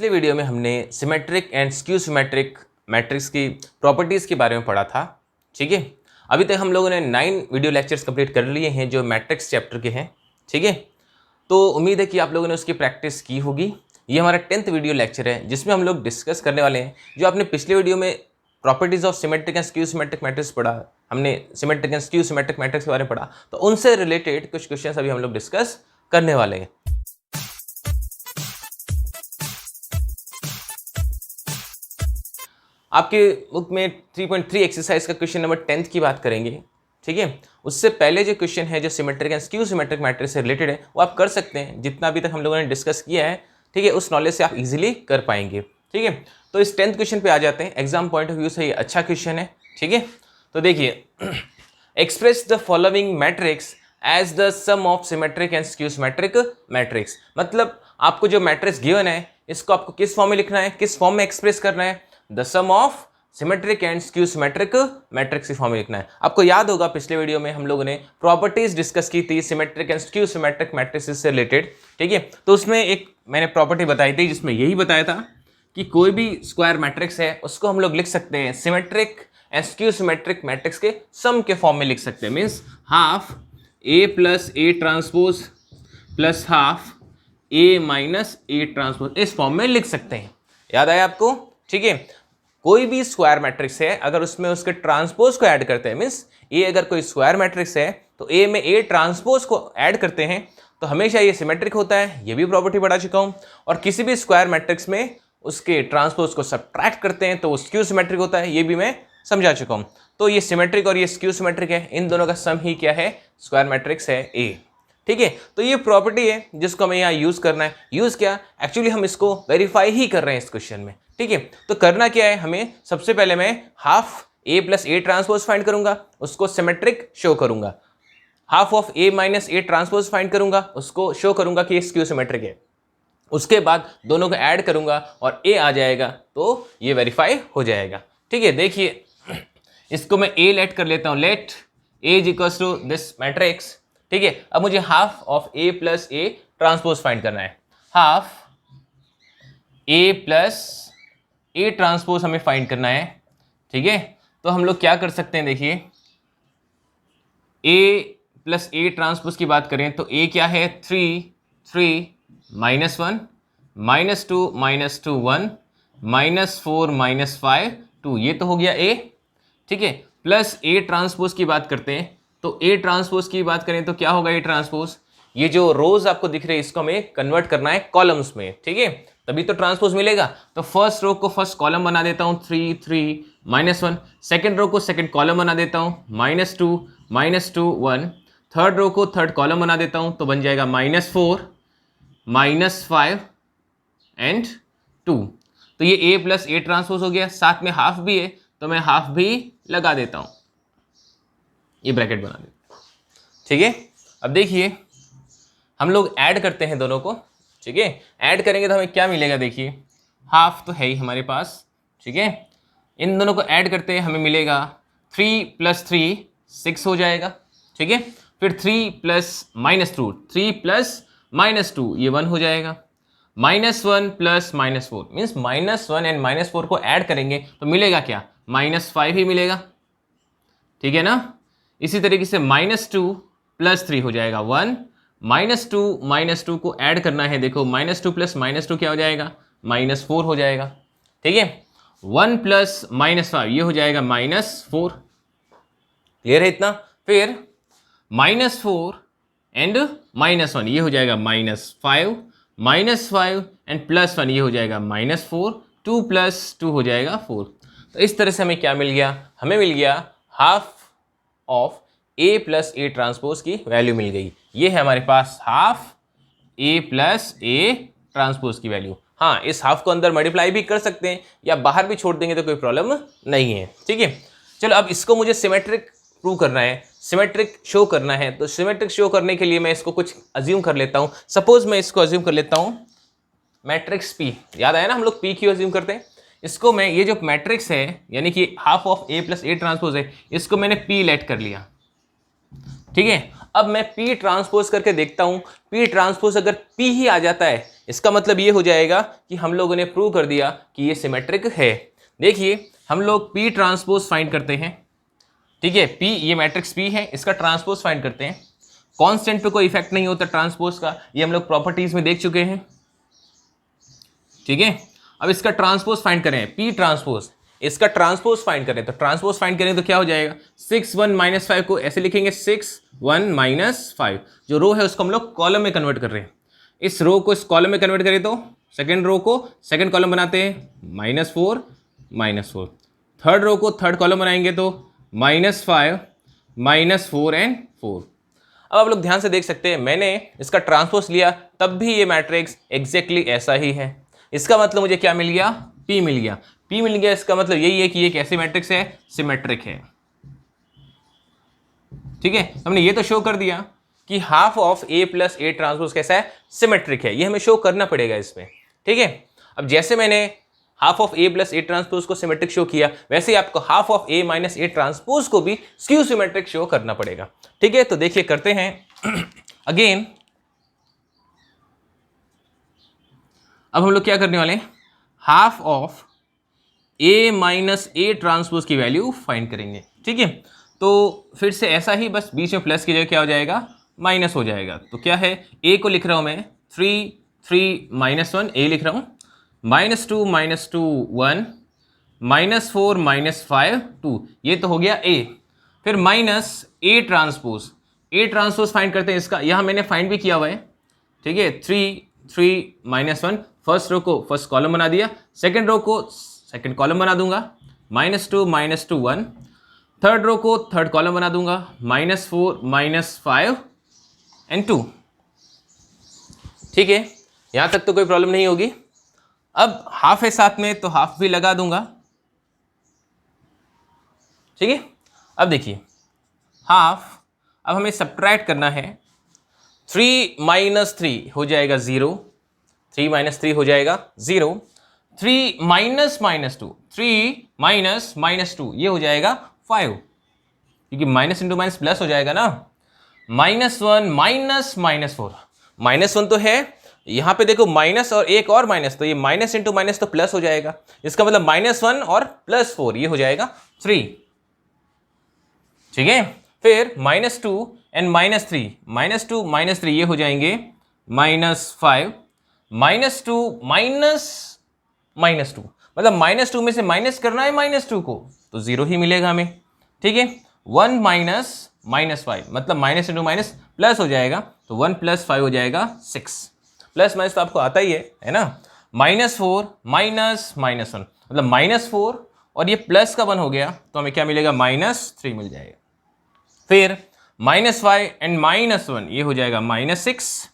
पिछले वीडियो में हमने symmetric and skew symmetric matrix की प्रॉपर्टीज़ के बारे में पढ़ा था। ठीक है, अभी तक हम लोगों ने 9 वीडियो लेक्चर्स कंप्लीट कर लिए हैं जो मैट्रिक्स चैप्टर के हैं। ठीक है, तो उम्मीद है कि आप लोगों ने उसकी प्रैक्टिस की होगी। ये हमारा 10th वीडियो लेक्चर है जिसमें हम लोग डिस्कस करने वाले हैं जो आपने पिछले वीडियो में properties of symmetric and skew symmetric matrix पढ़ा, हमने symmetric and skew symmetric matrix के बारे में पढ़ा, तो उनसे रिलेटेड कुछ क्वेश्चन अभी हम लोग डिस्कस करने वाले हैं। आपके बुक में 3.3 एक्सरसाइज का क्वेश्चन नंबर 10 की बात करेंगे। ठीक है, उससे पहले जो क्वेश्चन है जो symmetric and skew symmetric matrix से रिलेटेड है वो आप कर सकते हैं। जितना अभी तक हम लोगों ने डिस्कस किया है, ठीक है, उस नॉलेज से आप इजीली कर पाएंगे। ठीक है, तो इस 10th क्वेश्चन पे आ जाते हैं। एग्जाम पॉइंट ऑफ व्यू से ये अच्छा क्वेश्चन है। ठीक है, तो देखिए, express the following matrix as the sum of symmetric and skew symmetric matrix. मतलब आपको जो मैट्रिक्स गिवन है इसको आपको किस फॉर्म में लिखना है, किस फॉर्म में एक्सप्रेस करना है, the sum of symmetric and skew symmetric matrix की फॉर्म में लिखना है। आपको याद होगा पिछले वीडियो में हम लोगों ने प्रॉपर्टीज डिस्कस की थी symmetric and skew symmetric matrix से रिलेटेड। ठीक है, तो उसमें एक मैंने प्रॉपर्टी बताई थी जिसमें यही बताया था कि कोई भी स्क्वायर मैट्रिक्स है उसको हम लोग लिख सकते हैं symmetric and skew symmetric matrix के सम के फॉर्म में लिख सकते हैं। Means half A plus A transpose plus half A minus A transpose, इस फॉर्म में लिख सकते हैं। याद आया आपको? ठीक है, कोई भी स्क्वायर मैट्रिक्स है अगर उसमें उसके ट्रांसपोज को ऐड करते हैं, मीन्स ए अगर कोई स्क्वायर मैट्रिक्स है तो ए में ए ट्रांसपोज को ऐड करते हैं तो हमेशा ये सिमेट्रिक होता है। ये भी प्रॉपर्टी पढ़ा चुका हूँ। और किसी भी स्क्वायर मैट्रिक्स में उसके ट्रांसपोज को सब्ट्रैक्ट करते हैं तो वो स्क्यू सिमेट्रिक होता है। ये भी मैं समझा चुका हूँ। तो ये सिमेट्रिक और ये स्क्यू सिमेट्रिक है, इन दोनों का सम ही क्या है, स्क्वायर मैट्रिक्स है ए। ठीक है, तो ये प्रॉपर्टी है जिसको हमें यहाँ यूज करना है। यूज क्या, एक्चुअली हम इसको वेरीफाई ही कर रहे हैं इस क्वेश्चन में। ठीक है, तो करना क्या है हमें, सबसे पहले मैं half A plus A transpose find करूंगा, उसको सिमेट्रिक शो करूंगा। Half of A minus A transpose find करूंगा, उसको शो करूंगा कि स्क्यू सिमेट्रिक है। उसके बाद दोनों को ऐड करूंगा और ए आ जाएगा तो ये वेरीफाई हो जाएगा। ठीक है, देखिए इसको मैं ए लेट कर लेता हूं, let A is equals to this matrix. ठीक है, अब मुझे half of A plus A transpose find करना है। Half A plus A transpose हमें फाइंड करना है। ठीक है, तो हम लोग क्या कर सकते हैं, देखिए ए प्लस ए ट्रांसपोज की बात करें तो ए क्या है, 3 minus 1 minus 2 minus 2 1 minus 4 minus 5 2, ये तो हो गया ए। ठीक है, प्लस ए ट्रांसपोज की बात करते हैं तो ए ट्रांसपोज की बात करें तो क्या होगा ए ट्रांसपोज, ये जो रोज आपको दिख रहे हैं इसको हमें कन्वर्ट करना है कॉलम्स में। ठीक है, तभी तो ट्रांसपोज मिलेगा। तो फर्स्ट रो को फर्स्ट कॉलम बना देता हूँ 3 माइनस 1, सेकेंड रो को सेकेंड कॉलम बना देता हूँ -2 -2 1, थर्ड रो को थर्ड कॉलम बना देता हूँ तो बन जाएगा -4 -5 एंड 2। तो ये ए प्लस ए ट्रांसपोज हो गया, साथ में हाफ भी है तो मैं हाफ भी लगा देता हूँ, ये ब्रैकेट बना देता हूँ। ठीक है, अब देखिए हम लोग ऐड करते हैं दोनों को। ठीक है, ऐड करेंगे तो हमें क्या मिलेगा, देखिए हाफ तो है ही हमारे पास। ठीक है, इन दोनों को ऐड करते हैं हमें मिलेगा 3 + 3 6 हो जाएगा। ठीक है, फिर 3 + -2 3 + -2 ये 1 हो जाएगा। -1 + -4 मीन्स -1 एंड -4 को ऐड करेंगे तो मिलेगा क्या, -5 ही मिलेगा। ठीक है ना, इसी तरीके से -2 + 3 हो जाएगा 1, -2 को ऐड करना है, देखो -2 + -2 क्या हो जाएगा, -4 हो जाएगा। ठीक है, 1 + -5 ये हो जाएगा -4। क्लियर है इतना? फिर -4 एंड -1 ये हो जाएगा -5 -5 एंड +1 ये हो जाएगा -4, 2 + 2 हो जाएगा 4। तो इस तरह से हमें क्या मिल गया, हमें मिल गया half of A plus A transpose की वैल्यू मिल गई। ये है हमारे पास half A plus A transpose की वैल्यू। हाँ, इस हाफ को अंदर मल्टीप्लाई भी कर सकते हैं या बाहर भी छोड़ देंगे तो कोई प्रॉब्लम नहीं है। ठीक है, चलो अब इसको मुझे सिमेट्रिक प्रूव करना है, सिमेट्रिक शो करना है। तो सिमेट्रिक शो करने के लिए मैं इसको कुछ अज्यूम कर लेता हूँ। सपोज मैं इसको अज्यूम कर लेता हूँ मैट्रिक्स पी। याद आया ना, हम लोग पी क्यू अज्यूम करते हैं। इसको मैं, ये जो मैट्रिक्स है यानी कि half of A plus A transpose है, इसको मैंने पी लेट कर लिया। ठीक है, अब मैं पी ट्रांसपोज करके देखता हूं, पी ट्रांसपोज अगर पी ही आ जाता है इसका मतलब ये हो जाएगा कि हम लोगों ने प्रूव कर दिया कि ये सिमेट्रिक है। देखिए हम लोग P ट्रांसपोज फाइंड करते हैं, ठीक है, P ये मैट्रिक्स P है, इसका ट्रांसपोज फाइंड करते हैं। कांस्टेंट पे कोई इफेक्ट नहीं होता ट्रांसपोज का, ये हम लोग प्रॉपर्टीज में देख चुके हैं, ठीक है। अब इसका ट्रांसपोज फाइंड करें, P ट्रांसपोज, इसका ट्रांसपोज फाइंड करें, तो ट्रांसपोज फाइंड करें तो क्या हो जाएगा, 6 1 माइनस 5 को ऐसे लिखेंगे 6 1 माइनस 5, जो रो है उसको हम लोग कॉलम में कन्वर्ट कर रहे हैं। इस रो को इस कॉलम में कन्वर्ट करें तो सेकंड रो को सेकंड कॉलम बनाते हैं -4 -4, थर्ड रो को थर्ड कॉलम बनाएंगे तो -5 -4 एंड 4। अब आप लोग ध्यान से देख सकते हैं मैंने इसका ट्रांसपोज लिया तब भी ये मैट्रिक्स एग्जैक्टली ऐसा ही है। इसका मतलब मुझे क्या मिल गया, P मिल गया। P मिल गया इसका मतलब यही है कि ये कैसी मैट्रिक्स है, सिमेट्रिक है, ठीक है। हमने ये तो शो कर दिया कि half of A plus A transpose कैसा है, सिमेट्रिक है, ये हमें शो करना पड़ेगा इसमें, ठीक है। अब जैसे मैंने half of A plus A transpose को सिमेट्रिक शो किया, वैसे ही आपको half of A minus A transpose को भी स्क्यू सिमेट्रिक शो करना पड़ेगा, ठीक है। तो देखिए करते हैं अगेन। अब हम लोग क्या करने वाले हैं, half of A minus A transpose की वैल्यू फाइंड करेंगे, ठीक है। तो फिर से ऐसा ही, बस बीच में प्लस की जगह क्या हो जाएगा, माइनस हो जाएगा। तो क्या है, A को लिख रहा हूं मैं 3 3 -1 A लिख रहा हूं, -2 -2 1 -4 -5 2, ये तो हो गया A। फिर माइनस A ट्रांसपोज फाइंड करते हैं इसका, यहाँ मैंने फाइंड भी किया हुआ है, ठीक है। 3 3 -1, फर्स्ट रो को फर्स्ट कॉलम बना दिया, सेकेंड रो को सेकेंड कॉलम बना दूंगा, -2 -2 1, थर्ड रो को थर्ड कॉलम बना दूंगा, -4 -5 एंड 2, ठीक है। यहां तक तो कोई प्रॉब्लम नहीं होगी। अब हाफ है साथ में तो हाफ भी लगा दूंगा, ठीक है। अब देखिए हाफ, अब हमें सब्ट्रैक्ट करना है, 3 - 3 हो जाएगा 0, 3 - 3 हो जाएगा 0, 3 -2 3 -2 ये हो जाएगा 5, क्योंकि माइनस इंटू माइनस प्लस हो जाएगा ना। -1 -4, -1 तो है यहाँ पे, देखो माइनस और एक और माइनस, तो ये माइनस इंटू माइनस तो प्लस हो जाएगा, इसका मतलब -1 और +4 ये हो जाएगा 3, ठीक है। फिर -2 एंड -3, -2 -3 ये हो जाएंगे -5, -2 -2, मतलब -2 में से माइनस करना है -2 को, तो 0 ही मिलेगा हमें, ठीक है। 1 -5 मतलब माइनस इंटू माइनस प्लस हो जाएगा, तो 1 + 5 हो जाएगा 6, प्लस माइनस तो आपको आता ही है ना। -4 -1 मतलब -4 और ये प्लस का 1 हो गया, तो हमें क्या मिलेगा, -3 मिल जाएगा। फिर -5 एंड -1 ये हो जाएगा -6,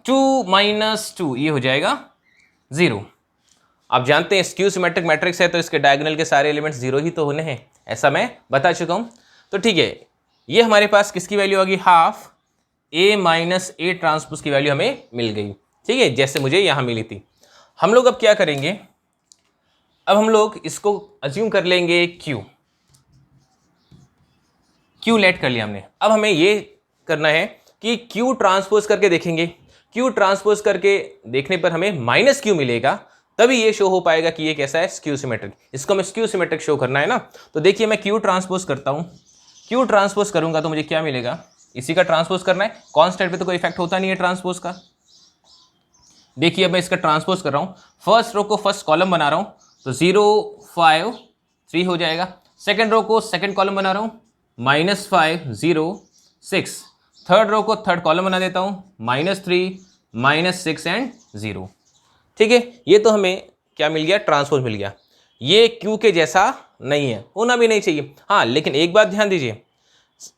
2 -2 ये हो जाएगा 0। आप जानते हैं स्क्यू सिमेट्रिक मैट्रिक्स है तो इसके डायगोनल के सारे एलिमेंट्स 0 ही तो होने हैं, ऐसा मैं बता चुका हूं। तो ठीक है, ये हमारे पास किसकी वैल्यू होगी, half A minus A transpose की वैल्यू हमें मिल गई, ठीक है, जैसे मुझे यहां मिली थी। हम लोग अब क्या करेंगे, अब हम लोग इसको अज्यूम कर लेंगे Q लेट कर लिया हमने। अब हमें ये करना है कि Q ट्रांसपोज करके देखेंगे, Q ट्रांसपोज करके देखने पर हमें -Q मिलेगा, तभी ये शो हो पाएगा कि ये कैसा है, स्क्यू सिमेट्रिक। इसको हमें स्क्यू सिमेट्रिक शो करना है ना। तो देखिए मैं Q ट्रांसपोज करता हूं, Q ट्रांसपोज करूंगा तो मुझे क्या मिलेगा, इसी का ट्रांसपोज करना है, कांस्टेंट पे तो कोई इफेक्ट होता नहीं है ट्रांसपोज का। देखिए अब मैं इसका ट्रांसपोज कर रहा हूं, फर्स्ट रो को फर्स्ट कॉलम बना रहा हूं, तो 0 5 3 हो जाएगा। सेकेंड रो को सेकेंड कॉलम बना रहा हूं, -5 0 6। थर्ड रो को थर्ड कॉलम बना देता हूं, -3 -6 एंड 0, ठीक है। ये तो हमें क्या मिल गया, ट्रांसपोज मिल गया। ये Q के जैसा नहीं है, होना भी नहीं चाहिए। हाँ लेकिन एक बात ध्यान दीजिए,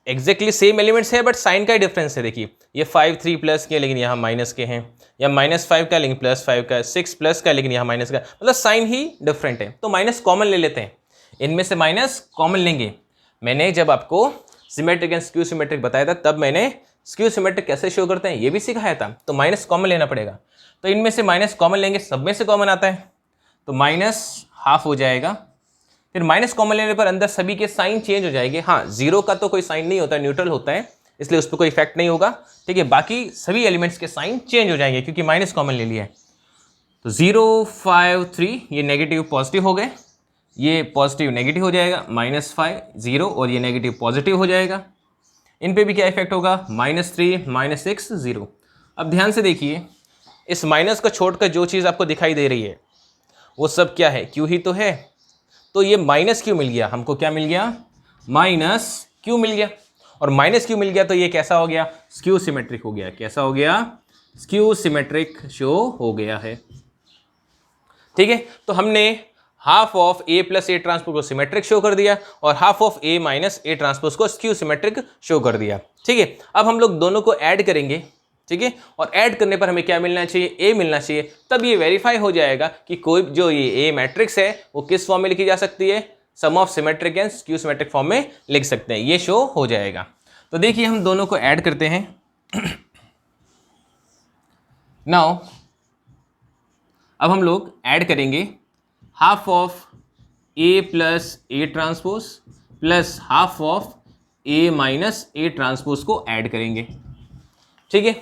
एग्जैक्टली सेम एलिमेंट्स है बट साइन का ही डिफरेंस है। देखिए ये 5 3 प्लस के लेकिन यहाँ माइनस के हैं, या -5 का लेकिन +5 का, 6 प्लस का लेकिन यहाँ माइनस का, मतलब साइन ही डिफरेंट है। तो माइनस कॉमन ले लेते हैं, इनमें से माइनस कॉमन लेंगे। मैंने जब आपको सिमेट्रिक एंड स्क्यू सिमेट्रिक बताया था तब मैंने स्क्यू सिमेट्रिक कैसे शो करते हैं ये भी सिखाया था। तो माइनस कॉमन लेना पड़ेगा, तो इनमें से माइनस कॉमन लेंगे, सब में से कॉमन आता है तो -½ हो जाएगा। फिर माइनस कॉमन लेने पर अंदर सभी के साइन चेंज हो जाएंगे। हाँ 0 का तो कोई साइन नहीं होता, न्यूट्रल होता है, इसलिए उस पर कोई इफेक्ट नहीं होगा, ठीक है। बाकी सभी एलिमेंट्स के साइन चेंज हो जाएंगे क्योंकि माइनस कॉमन ले लिया है। तो 0 5 3 ये नेगेटिव पॉजिटिव हो गए, ये पॉजिटिव नेगेटिव हो जाएगा, -5 0 और ये नेगेटिव पॉजिटिव हो जाएगा। इन पे भी क्या इफेक्ट होगा, -3 -6 0। अब ध्यान से देखिए, इस माइनस को छोड़कर जो चीज़ आपको दिखाई दे रही है वो सब क्या है, क्यू ही तो है। तो ये माइनस क्यू मिल गया हमको, क्या मिल गया, माइनस क्यू मिल गया। और माइनस क्यू मिल गया तो ये कैसा हो गया, स्क्यू सिमेट्रिक हो गया। कैसा हो गया, स्क्यू सिमेट्रिक शो हो गया है। ठीक है, तो हमने half of A plus A transpose को सिमेट्रिक शो कर दिया और half of A minus A transpose को स्क्यू सिमेट्रिक शो कर दिया। ठीक है, अब हम लोग दोनों को ऐड करेंगे। ठीक है, और ऐड करने पर हमें क्या मिलना चाहिए, ए मिलना चाहिए। तब ये वेरीफाई हो जाएगा कि कोई जो ये ए मैट्रिक्स है वो किस फॉर्म में लिखी जा सकती है, sum of symmetric and skew symmetric form में लिख सकते हैं, ये शो हो जाएगा। तो देखिए हम दोनों को ऐड करते हैं। नाउ अब हम लोग ऐड करेंगे half of A plus A transpose plus half of A minus A transpose को ऐड करेंगे। ठीक है,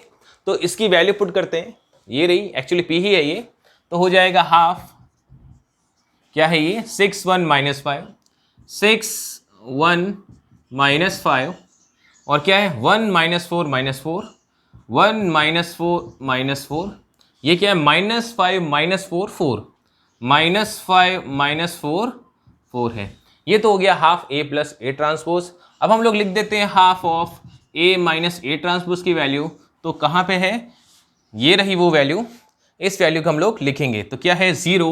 तो इसकी वैल्यू पुट करते हैं, ये रही, एक्चुअली पी ही है ये, तो हो जाएगा हाफ, क्या है ये, 6 1 -5 6 1 -5 और क्या है 1 -4 -4 1 -4 -4, ये क्या है -5 -4 4 -5 -4 4 है। ये तो हो गया half A plus A transpose. अब हम लोग लिख देते हैं half of A minus A transpose की वैल्यू, तो कहाँ पे है, ये रही वो वैल्यू, इस वैल्यू को हम लोग लिखेंगे। तो क्या है 0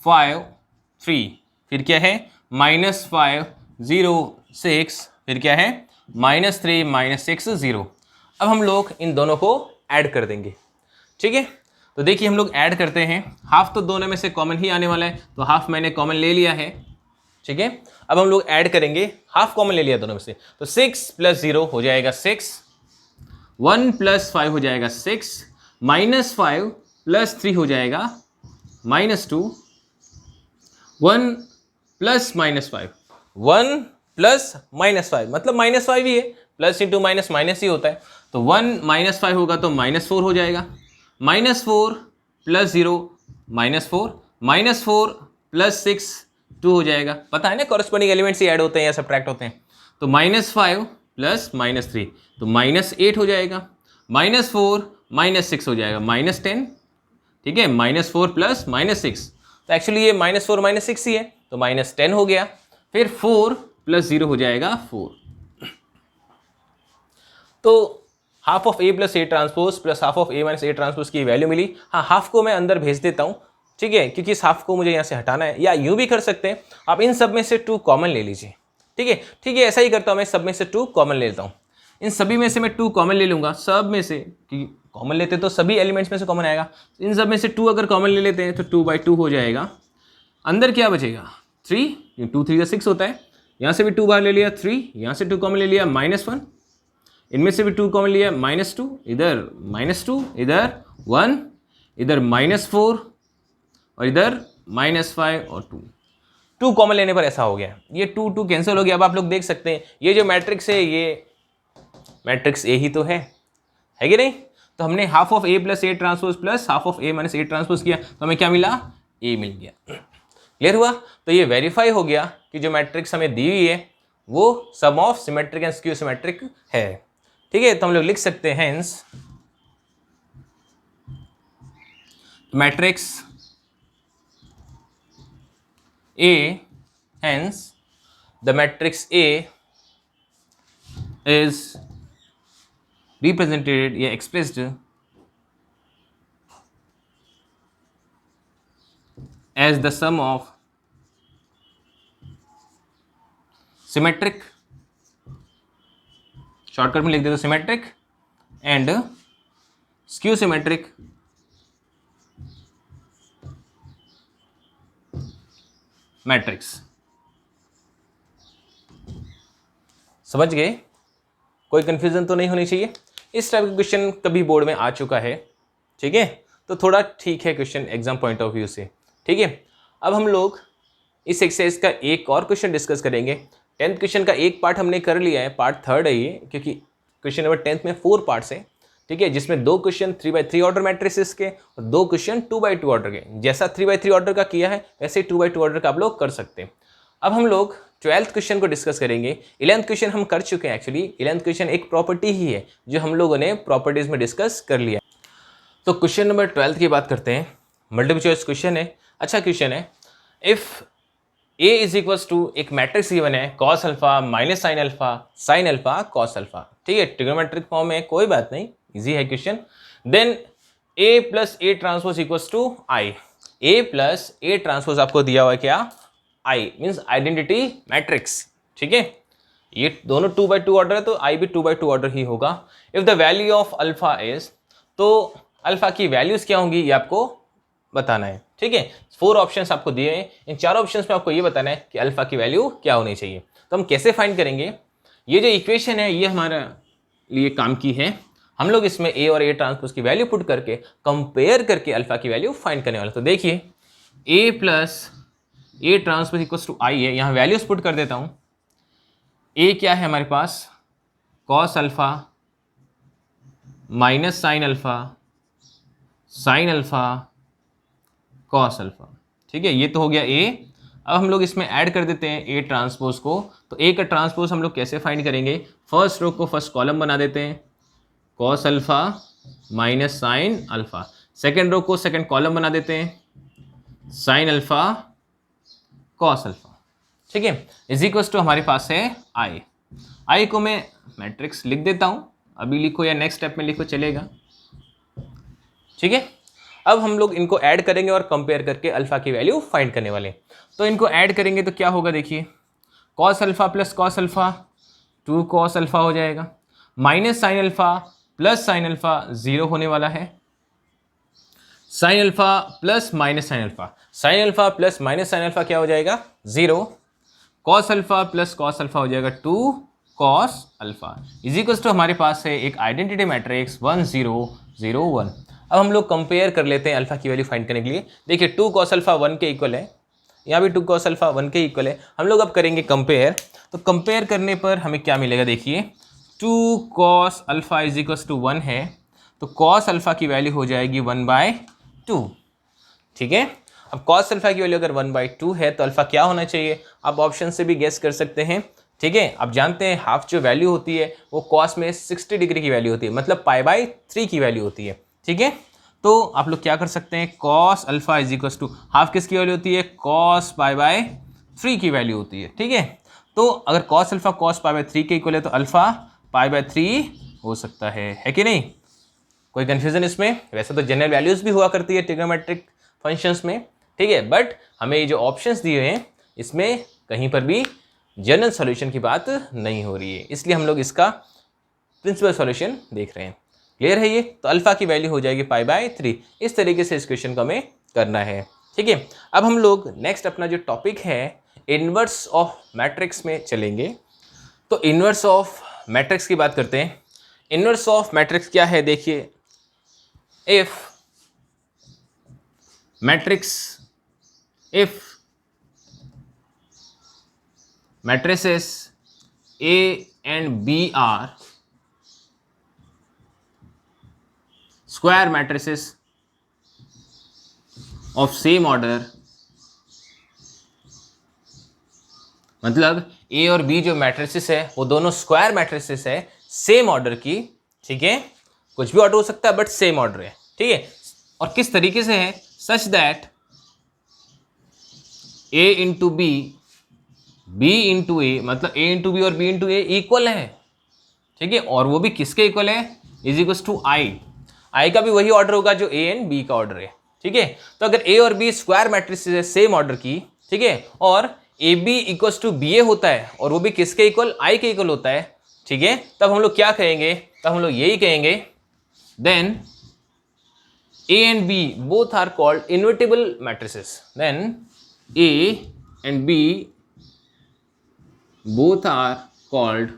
5 3, फिर क्या है -5 0 6, फिर क्या है -3 -6 0। अब हम लोग इन दोनों को ऐड कर देंगे। ठीक है, तो देखिए हम लोग ऐड करते हैं, हाफ तो दोनों में से कॉमन ही आने वाला है, तो हाफ मैंने कॉमन ले लिया है। ठीक है, अब हम लोग ऐड करेंगे, हाफ कॉमन ले लिया दोनों में से, तो 6 + 0 हो जाएगा 6, 1 + 5 हो जाएगा 6, -5 + 3 हो जाएगा -2, 1 + -5 1 + -5 मतलब -5 ही है, प्लस इंटू माइनस माइनस ही होता है। तो 1 - 5 होगा तो -4 हो जाएगा, -4 + 0 -4, -4 + 6 2 हो जाएगा। पता है ना, कॉरेस्पॉन्डिंग एलिमेंट्स ही ऐड होते हैं या सब्ट्रैक्ट होते हैं। तो -5 + -3 तो -8 हो जाएगा, -4 -6 हो जाएगा -10। ठीक है, -4 + -6, तो एक्चुअली ये -4 -6 ही है, तो -10 हो गया। फिर 4 + 0 हो जाएगा 4। तो half of A plus A transpose plus half of A minus A transpose की वैल्यू मिली। हाँ, हाफ को मैं अंदर भेज देता हूँ, ठीक है, क्योंकि इस हाफ को मुझे यहाँ से हटाना है, या यूँ भी कर सकते हैं आप, इन सब में से 2 कॉमन ले लीजिए। ठीक है, ऐसा ही करता हूँ मैं, सब में से 2 कॉमन ले लेता हूँ। इन सभी में से मैं 2 कॉमन ले लूँगा, सब में से, क्योंकि कॉमन लेते तो सभी एलिमेंट्स में से कॉमन आएगा। इन सब में से 2 अगर कॉमन ले लेते हैं तो 2/2 हो जाएगा। अंदर क्या बचेगा 3, 2 3 6 होता है, यहाँ से भी 2 बाहर ले लिया 3, यहाँ से 2 कॉमन ले लिया -1, इनमें से भी 2 कॉमन लिया -2, इधर -2, इधर 1, इधर -4 और इधर -5 और 2 कॉमन लेने पर ऐसा हो गया, ये 2 कैंसिल हो गया। अब आप लोग देख सकते हैं ये जो मैट्रिक्स है ये मैट्रिक्स ए ही तो है कि नहीं। तो हमने half of A plus A transpose plus half of A minus A transpose किया, तो हमें क्या मिला, ए मिल गया। क्लियर हुआ। तो ये वेरीफाई हो गया कि जो मैट्रिक्स हमें दी हुई है वो sum of symmetric and skew symmetric है। ठीक है, तो हम लोग लिख सकते हैं hence matrix A, hence the matrix A is represented या expressed as the sum of symmetric, shortcut में लिख दे तो symmetric and skew symmetric matrix. समझ गए, कोई कंफ्यूजन तो नहीं होनी चाहिए। इस टाइप का क्वेश्चन कभी बोर्ड में आ चुका है, ठीक है, तो थोड़ा ठीक है question exam point of view से। ठीक है, अब हम लोग इस एक्सरसाइज का एक और क्वेश्चन डिस्कस करेंगे। 10th क्वेश्चन का एक पार्ट हमने कर लिया है, पार्ट 3rd है ये, क्योंकि क्वेश्चन नंबर 10th में 4 पार्ट्स है। ठीक है, जिसमें 2 क्वेश्चन 3x3 ऑर्डर मैट्रिसेस के और 2 क्वेश्चन 2x2 ऑर्डर के। जैसा 3x3 ऑर्डर का किया है वैसे 2x2 ऑर्डर का आप लोग कर सकते हैं। अब हम लोग 12th क्वेश्चन को डिस्कस करेंगे। 11th क्वेश्चन हम कर चुके हैं एक्चुअली। 11th क्वेश्चन एक प्रॉपर्टी ही है जो हम लोगों ने प्रॉपर्टीज में डिस्कस कर लिया। तो क्वेश्चन नंबर 12 की बात करते हैं। मल्टीपल चॉइस क्वेश्चन है, अच्छा क्वेश्चन है। If A is equals to एक मैट्रिक्स गिवन है cos alpha minus sine alpha sine alpha cos alpha, ठीक है, ट्रिग्नोमेट्रिक फॉर्म में, कोई बात नहीं, इजी है question. Then A plus A transpose equals to I. A plus A transpose आपको दिया हुआ है क्या, आई, मीन्स आइडेंटिटी मैट्रिक्स, ठीक है। ये दोनों 2x2 ऑर्डर है तो आई भी 2x2 ऑर्डर ही होगा। If the value of alpha is, तो अल्फा की वैल्यूज क्या होंगी ये आपको बताना है, ठीक है। 4 ऑप्शंस आपको दिए हैं, इन 4 ऑप्शंस में आपको ये बताना है कि अल्फा की वैल्यू क्या होनी चाहिए। तो हम कैसे फाइंड करेंगे, ये जो इक्वेशन है ये हमारे लिए काम की है। हम लोग इसमें ए और ए ट्रांसपोज की वैल्यू पुट करके कंपेयर करके अल्फा की वैल्यू फाइंड करने वाले। तो देखिए A plus A transpose equals to I है, यहाँ वैल्यूज पुट कर देता हूँ। ए क्या है हमारे पास, cos alpha minus sine alpha sine alpha cos alpha, ठीक है, ये तो हो गया ए। अब हम लोग इसमें ऐड कर देते हैं ए ट्रांसपोज को। तो ए का ट्रांसपोज हम लोग कैसे फाइंड करेंगे, फर्स्ट रो को फर्स्ट कॉलम बना देते हैं, cos alpha minus sine alpha. Second row को सेकेंड कॉलम बना देते हैं, साइन अल्फा कॉस अल्फा, ठीक है, इज इक्वल्स टू हमारे पास है आई। आई को मैं मैट्रिक्स लिख देता हूँ, अभी लिखो या नेक्स्ट स्टेप में लिखो चलेगा, ठीक है। अब हम लोग इनको ऐड करेंगे और कंपेयर करके अल्फा की वैल्यू फाइंड करने वाले। तो इनको ऐड करेंगे तो क्या होगा, देखिए cos alpha plus cos alpha 2 cos alpha हो जाएगा, minus sine alpha plus sine alpha 0 होने वाला है, sine alpha plus minus sine alpha, sine alpha plus minus sine alpha क्या हो जाएगा 0, cos alpha plus cos alpha हो जाएगा 2 cos alpha, is equals to हमारे पास है एक आइडेंटिटी मैट्रिक्स 1 0 0 1। अब हम लोग कंपेयर कर लेते हैं अल्फा की वैल्यू फाइंड करने के लिए। देखिए 2 कॉस अल्फा 1 के इक्वल है, यहाँ भी 2 कॉस अल्फा 1 के इक्वल है। हम लोग अब करेंगे कंपेयर। तो कंपेयर करने पर हमें क्या मिलेगा, देखिए 2 cos alpha is equals to 1 है, तो कॉस अल्फा की वैल्यू हो जाएगी 1/2, ठीक है। अब कॉस अल्फा की वैल्यू अगर 1/2 है तो अल्फा क्या होना चाहिए, आप ऑप्शन से भी गेस कर सकते हैं, ठीक है। आप जानते हैं हाफ जो वैल्यू होती है वो कॉस में 60 डिग्री की वैल्यू होती है, मतलब π/3 की वैल्यू होती है, ठीक है। तो आप लोग क्या कर सकते हैं, cos alpha is equals to half किसकी वैल्यू होती है, कॉस π/3 की वैल्यू होती है, ठीक है। तो अगर कॉस अल्फा कॉस π/3 के इक्वल है तो अल्फा π/3 हो सकता है कि नहीं, कोई कंफ्यूजन इसमें। वैसे तो जनरल वैल्यूज भी हुआ करती है ट्रिग्नोमेट्रिक फंक्शंस में, ठीक है, बट हमें ये जो ऑप्शंस दिए हैं इसमें कहीं पर भी जनरल सॉल्यूशन की बात नहीं हो रही है, इसलिए हम लोग इसका प्रिंसिपल सॉल्यूशन देख रहे हैं। क्लियर है ये, तो अल्फा की वैल्यू हो जाएगी π/3। इस तरीके से इस क्वेश्चन को हमें करना है, ठीक है। अब हम लोग नेक्स्ट अपना जो टॉपिक है इनवर्स ऑफ मैट्रिक्स में चलेंगे। तो इनवर्स ऑफ मैट्रिक्स की बात करते हैं। इनवर्स ऑफ मैट्रिक्स क्या है, देखिए if matrix if matrices A and B are square matrices of same order, मतलब A और B जो मैट्रिसेस है वो दोनों स्क्वायर मैट्रिसेस है सेम ऑर्डर की, ठीक है, कुछ भी ऑर्डर हो सकता है बट सेम ऑर्डर है, ठीक है। और किस तरीके से है, such that A into B B into A, मतलब A इंटू बी और B इंटू ए इक्वल है, ठीक है, और वो भी किसके इक्वल है, is equal to I. I का भी वही ऑर्डर होगा जो A एंड B का ऑर्डर है, ठीक है। तो अगर A और B स्क्वायर मैट्रिसेस है सेम ऑर्डर की, ठीक है, और A B equals to B A होता है और वो भी किसके इक्वल, आई के इक्वल होता है, ठीक है, तब हम लोग क्या कहेंगे, तब हम लोग यही कहेंगे then A and B both are called invertible matrices. Then A and B both are called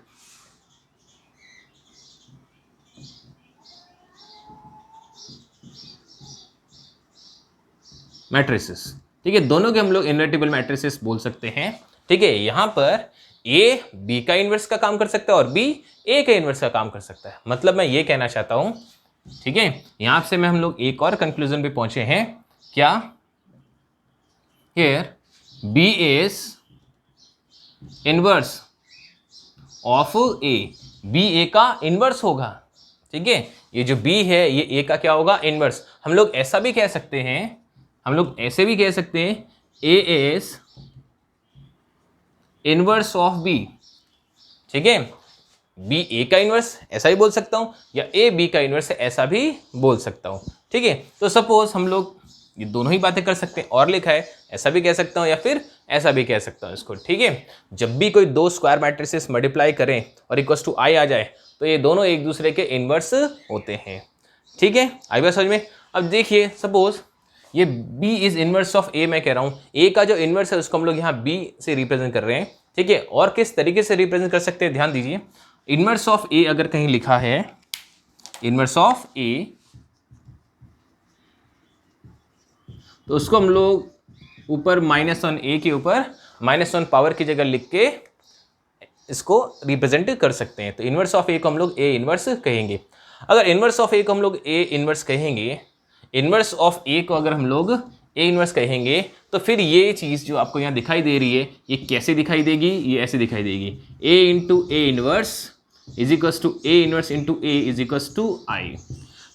matrices. ठीक है, दोनों के हम लोग इन्वर्टिबल मैट्रिसेस बोल सकते हैं, ठीक है। यहां पर A B का इन्वर्स का काम कर सकता है और B A का इन्वर्स का काम कर सकता है। मतलब मैं ये कहना चाहता हूं ठीक है, यहां से में हम लोग एक और कंक्लूजन पे पहुंचे हैं, क्या, here B is inverse of A, B A का इनवर्स होगा। ठीक है, ये जो बी है ये ए का क्या होगा, इनवर्स। हम लोग ऐसा भी कह सकते हैं, हम लोग ऐसे भी कह सकते हैं, ए इज इनवर्स ऑफ बी। ठीक है, बी ए का इनवर्स ऐसा भी बोल सकता हूं, या ए बी का इनवर्स है ऐसा भी बोल सकता हूं। ठीक है, तो सपोज हम लोग ये दोनों ही बातें कर सकते हैं, और लिखा है ऐसा भी कह सकता हूं या फिर ऐसा भी कह सकता हूं इसको। ठीक है, जब भी कोई दो स्क्वायर मैट्रिसेस मल्टीप्लाई करें और इक्वल्स टू आई आ जाए तो ये दोनों एक दूसरे के इनवर्स होते हैं। ठीक है, आई बात समझ में। अब देखिए सपोज ये b is inverse of a, मैं कह रहा हूँ a का जो इनवर्स है उसको हम लोग यहाँ b से रिप्रेजेंट कर रहे हैं। ठीक है, और किस तरीके से रिप्रेजेंट कर सकते हैं, ध्यान दीजिए। इनवर्स ऑफ a अगर कहीं लिखा है, इनवर्स ऑफ a, तो उसको हम लोग ऊपर -1 a के ऊपर -1 पावर की जगह लिख के इसको रिप्रेजेंट कर सकते हैं। तो इनवर्स ऑफ a को हम लोग a इनवर्स कहेंगे। अगर इनवर्स ऑफ a को हम लोग a इनवर्स कहेंगे, इनवर्स ऑफ a को अगर हम लोग a इनवर्स कहेंगे, तो फिर ये चीज़ जो आपको यहाँ दिखाई दे रही है ये कैसे दिखाई देगी, ये ऐसे दिखाई देगी, a into A inverse is equals to a inverse into a is equals to i।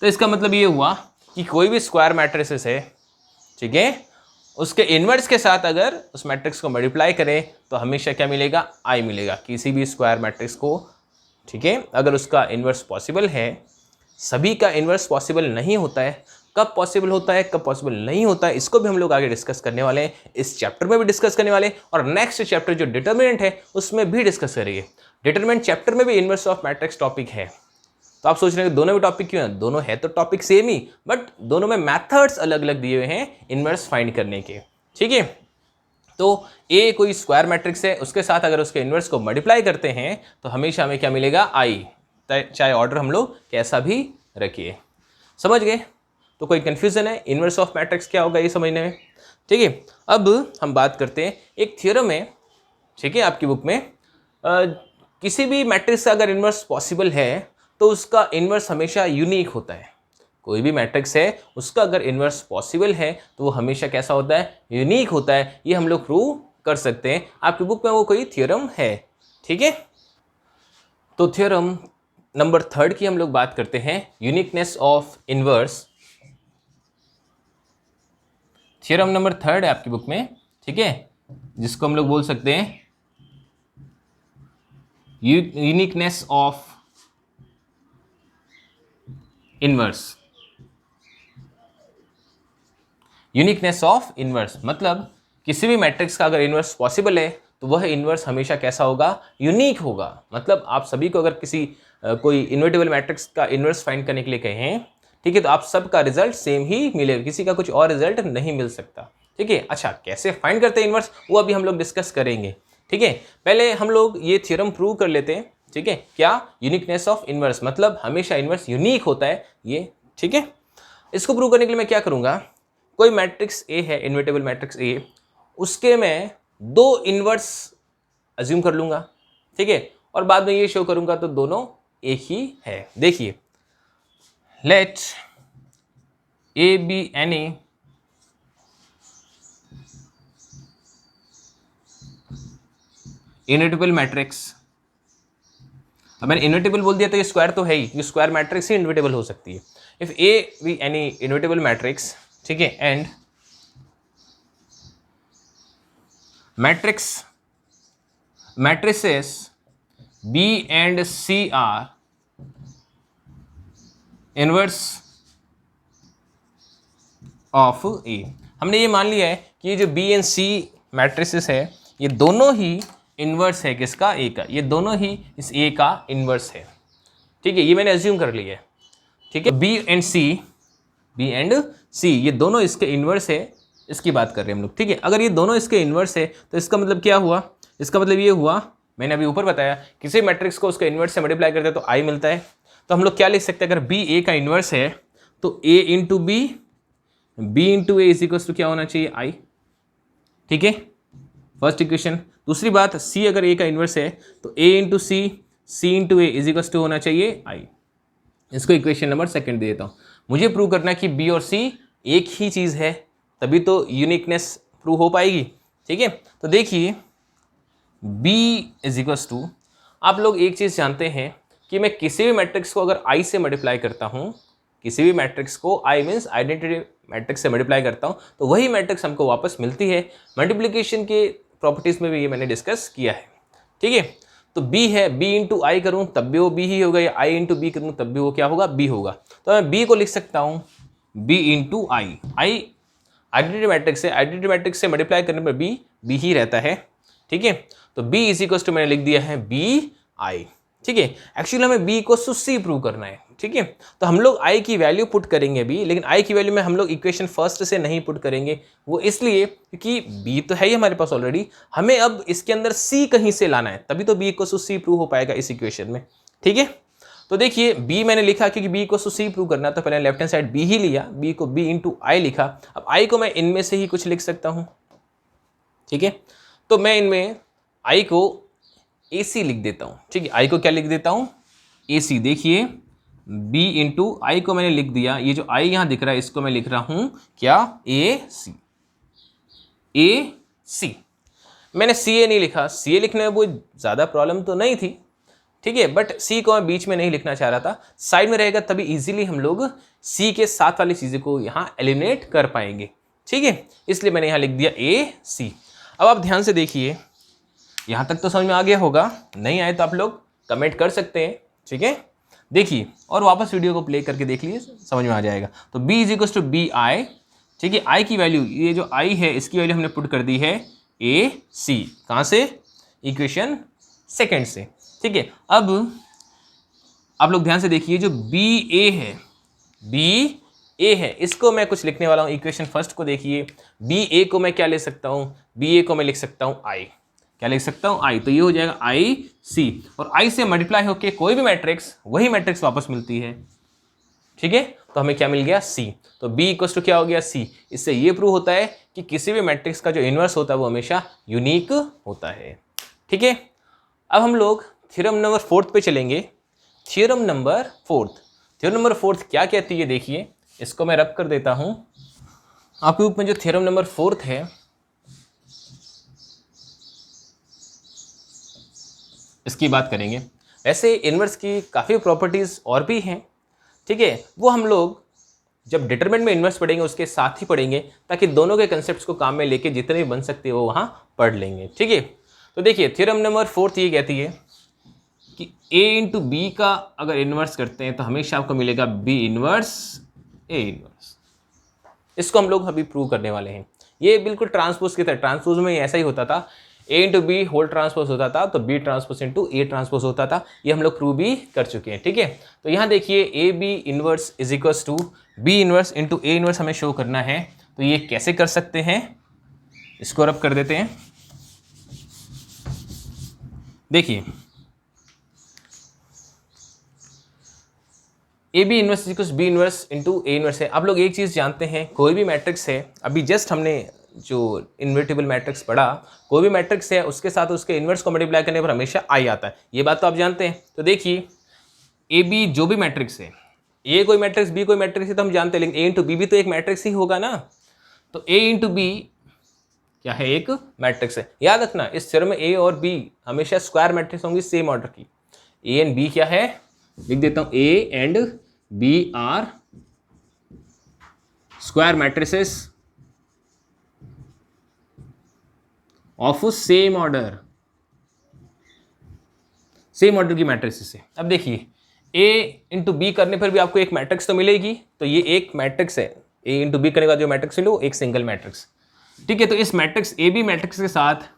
तो इसका मतलब ये हुआ कि कोई भी स्क्वायर मैट्रिसेस है, ठीक है, उसके इनवर्स के साथ अगर उस मैट्रिक्स को मल्टीप्लाई करें तो हमेशा क्या मिलेगा, i मिलेगा, किसी भी स्क्वायर मैट्रिक्स को। ठीक है, अगर उसका इनवर्स पॉसिबल है, सभी का इनवर्स पॉसिबल नहीं होता है, कब पॉसिबल होता है कब पॉसिबल नहीं होता है, इसको भी हम लोग आगे डिस्कस करने वाले हैं, इस चैप्टर में भी डिस्कस करने वाले हैं, और नेक्स्ट चैप्टर जो डिटर्मिनेंट है उसमें भी डिस्कस करेंगे। डिटर्मिनेंट चैप्टर में भी इनवर्स ऑफ मैट्रिक्स टॉपिक है। तो आप सोच रहे हैं दोनों भी टॉपिक क्यों है, दोनों है तो टॉपिक सेम ही, बट दोनों में मैथड्स अलग अलग दिए हुए हैं इनवर्स फाइंड करने के। ठीक है, तो ए कोई स्क्वायर मैट्रिक्स है, उसके साथ अगर उसके इनवर्स को मल्टीप्लाई करते हैं तो हमेशा हमें क्या मिलेगा, i, चाहे ऑर्डर हम लोग कैसा भी रखिए। समझ गए? तो कोई कंफ्यूजन है इनवर्स ऑफ मैट्रिक्स क्या होगा ये समझने में? ठीक है, अब हम बात करते हैं एक थ्योरम है, ठीक है, आपकी बुक में किसी भी मैट्रिक्स का अगर इनवर्स पॉसिबल है तो उसका इनवर्स हमेशा यूनिक होता है। कोई भी मैट्रिक्स है उसका अगर इनवर्स पॉसिबल है तो वो हमेशा कैसा होता है, यूनिक होता है। ये हम लोग प्रूव कर सकते हैं, आपकी बुक में वो कोई थ्योरम है। ठीक है, तो थ्योरम नंबर 3 की हम लोग बात करते हैं, uniqueness of inverse. Theorem number 3 है आपकी बुक में, ठीक है, जिसको हम लोग बोल सकते हैं uniqueness of inverse. Uniqueness of inverse मतलब किसी भी मैट्रिक्स का अगर इनवर्स पॉसिबल है तो वह इनवर्स हमेशा कैसा होगा, यूनिक होगा। मतलब आप सभी को अगर किसी कोई इन्वर्टिबल मैट्रिक्स का इनवर्स फाइंड करने के लिए कहें, ठीक है, तो आप सबका रिजल्ट सेम ही मिलेगा, किसी का कुछ और रिजल्ट नहीं मिल सकता। ठीक है, अच्छा कैसे फाइंड करते हैं इनवर्स वो अभी हम लोग डिस्कस करेंगे। ठीक है, पहले हम लोग ये थ्योरम प्रूव कर लेते हैं। ठीक है, क्या, यूनिकनेस ऑफ इनवर्स मतलब हमेशा इनवर्स यूनिक होता है ये। ठीक है, इसको प्रूव करने के लिए मैं क्या करूंगा, कोई मैट्रिक्स ए है, इन्वर्टिबल मैट्रिक्स ए, उसके मैं 2 इनवर्स अज्यूम कर लूंगा। ठीक है, और बाद में ये शो करूंगा तो दोनों एक ही है। देखिए, let A be any invertible matrix. अब मैंने इन्वर्टिबल बोल दिया तो ये स्क्वायर तो है ही, ये स्क्वायर मैट्रिक्स ही इन्वर्टिबल हो सकती है। If A be any invertible matrix, ठीक है, and matrices B and C are inverse of A। हमने ये मान लिया है कि ये जो B and C मैट्रिसेस है ये दोनों ही इन्वर्स है किसका, A का, ये दोनों ही इस A का इन्वर्स है। ठीक है, ये मैंने एज्यूम कर लिया है। ठीक है, B and C ये दोनों इसके इन्वर्स है, इसकी बात कर रहे हैं हम लोग। ठीक है, अगर ये दोनों इसके इन्वर्स है तो इसका मतलब क्या हुआ, इसका मतलब ये हुआ, मैंने अभी ऊपर बताया किसी मैट्रिक्स को उसके इन्वर्स से मल्टीप्लाई करते हैं तो i मिलता है। तो हम लोग क्या लिख सकते हैं, अगर b a का इन्वर्स है तो a into B, b into A is equals to क्या होना चाहिए, i। ठीक है, फर्स्ट इक्वेशन। दूसरी बात, c अगर a का इन्वर्स है तो a into C, c into A is equals to होना चाहिए i। इसको इक्वेशन नंबर सेकंड दे देता हूँ। मुझे प्रूव करना है कि बी और सी एक ही चीज़ है, तभी तो यूनिकनेस प्रूव हो पाएगी। ठीक है, तो देखिए b इज इक्वल्स टू, आप लोग एक चीज़ जानते हैं कि मैं किसी भी मैट्रिक्स को अगर i से मल्टीप्लाई करता हूँ, किसी भी मैट्रिक्स को i मीन्स आइडेंटिटी मैट्रिक्स से मल्टीप्लाई करता हूँ तो वही मैट्रिक्स हमको वापस मिलती है। मल्टीप्लिकेशन के प्रॉपर्टीज़ में भी ये मैंने डिस्कस किया है। ठीक है, तो b है, b इंटू आई करूँ तब भी वो b ही होगा, या i इंटू बी करूँ तब भी वो क्या होगा, b होगा। तो मैं b को लिख सकता हूँ b इंटू आई, आइडेंटिटी मैट्रिक्स है, आइडेंटिटी मैट्रिक्स से मल्टीप्लाई करने पर b ही रहता है। ठीक है, तो b इज इक्वल टू मैंने लिख दिया है b आई। ठीक है, एक्चुअली हमें b को c प्रूव करना है। ठीक है, तो हम लोग i की वैल्यू पुट करेंगे भी, लेकिन i की वैल्यू में हम लोग इक्वेशन फर्स्ट से नहीं पुट करेंगे। वो इसलिए क्योंकि b तो है ही हमारे पास ऑलरेडी, हमें अब इसके अंदर c कहीं से लाना है, तभी तो b को c प्रूव हो पाएगा इस इक्वेशन में। ठीक है, तो देखिए b मैंने लिखा क्योंकि b को c प्रूव करना, तो पहले लेफ्ट हैंड साइड b ही लिया, b को b इंटू आई लिखा। अब i को मैं इनमें से ही कुछ लिख सकता हूँ। ठीक है, तो मैं इनमें i को AC लिख देता हूँ। ठीक है, i को क्या लिख देता हूँ, AC। देखिए b इंटू आई को मैंने लिख दिया, ये जो i यहाँ दिख रहा है इसको मैं लिख रहा हूँ क्या, AC। मैंने CA नहीं लिखा, CA लिखने में वो ज़्यादा प्रॉब्लम तो नहीं थी। ठीक है, बट C को मैं बीच में नहीं लिखना चाह रहा था, साइड में रहेगा तभी इजीली हम लोग C के साथ वाली चीज़ें को यहाँ एलिमिनेट कर पाएंगे। ठीक है, इसलिए मैंने यहाँ लिख दिया AC। अब आप ध्यान से देखिए, यहाँ तक तो समझ में आ गया होगा, नहीं आए तो आप लोग कमेंट कर सकते हैं। ठीक है, देखिए और वापस वीडियो को प्ले करके देख लीजिए, समझ में आ जाएगा। तो b is equal to B I. ठीक है, i की वैल्यू, ये जो i है इसकी वैल्यू हमने पुट कर दी है AC। कहाँ से, इक्वेशन सेकेंड से। ठीक है, अब आप लोग ध्यान से देखिए, जो BA है इसको मैं कुछ लिखने वाला हूँ। इक्वेशन फर्स्ट को देखिए, BA को मैं क्या ले सकता हूँ, BA को मैं लिख सकता हूँ I। क्या लिख सकता हूँ, I। तो ये हो जाएगा IC, और I से मल्टीप्लाई होके कोई भी मैट्रिक्स, वही मैट्रिक्स वापस मिलती है। ठीक है, तो हमें क्या मिल गया, C। तो B इक्वल्स टू क्या हो गया, C। इससे ये प्रूव होता है कि किसी भी मैट्रिक्स का जो इन्वर्स होता है वो हमेशा यूनिक होता है। ठीक है, अब हम लोग थ्योरम नंबर 4 पे चलेंगे। थ्योरम नंबर 4 क्या कहती है, देखिए इसको मैं रब कर देता हूं आपके रूप में। जो थ्योरम नंबर 4 है, इसकी बात करेंगे। वैसे इन्वर्स की काफ़ी प्रॉपर्टीज़ और भी हैं। ठीक है, वो हम लोग जब डिटरमिनेंट में इन्वर्स पढ़ेंगे उसके साथ ही पढ़ेंगे, ताकि दोनों के कंसेप्ट्स को काम में लेके जितने भी बन सकते हैं वो वहाँ पढ़ लेंगे। ठीक है, तो देखिए थ्योरम नंबर 4 ये कहती है कि A इंटू बी का अगर इन्वर्स करते हैं तो हमेशा आपको मिलेगा B इन्वर्स A इन्वर्स। इसको हम लोग अभी प्रूव करने वाले हैं। ये बिल्कुल ट्रांसपोज की तरह, ट्रांसपोज में ऐसा ही होता था, A into B whole transpose होता था तो B transpose into A transpose होता था। ये हम लोग प्रूव भी कर चुके हैं। ठीक है, तो यहाँ देखिए AB inverse is equals to B inverse into A inverse हमें शो करना है। तो ये कैसे कर सकते हैं, इसको रब कर देते हैं। देखिए AB inverse equals B inverse into A inverse है। आप लोग एक चीज़ जानते हैं, कोई भी मैट्रिक्स है, अभी जस्ट हमने जो इन्वर्टिबल मैट्रिक्स पढ़ा, कोई भी मैट्रिक्स है उसके साथ उसके इन्वर्स को मल्टीप्लाई करने पर हमेशा I आता है। ये बात तो आप जानते हैं। तो देखिए AB जो भी मैट्रिक्स है, A कोई मैट्रिक्स, B कोई मैट्रिक्स है तो हम जानते हैं, लेकिन A इंटू बी भी तो एक मैट्रिक्स ही होगा ना। तो A इंटू बी क्या है, एक मैट्रिक्स है। याद रखना इस थ्योरम में A और B हमेशा स्क्वायर मैट्रिक्स होंगी सेम ऑर्डर की। A एंड B क्या है, लिख देता हूं, A and B are square matrices of same order, same order की मैट्रिसेस है। अब देखिए A इंटू बी करने पर भी आपको एक मैट्रिक्स तो मिलेगी, तो ये एक मैट्रिक्स है। A इंटू बी करने का जो मैट्रिक्स मिले वो एक सिंगल मैट्रिक्स। ठीक है, तो इस मैट्रिक्स AB मैट्रिक्स के साथ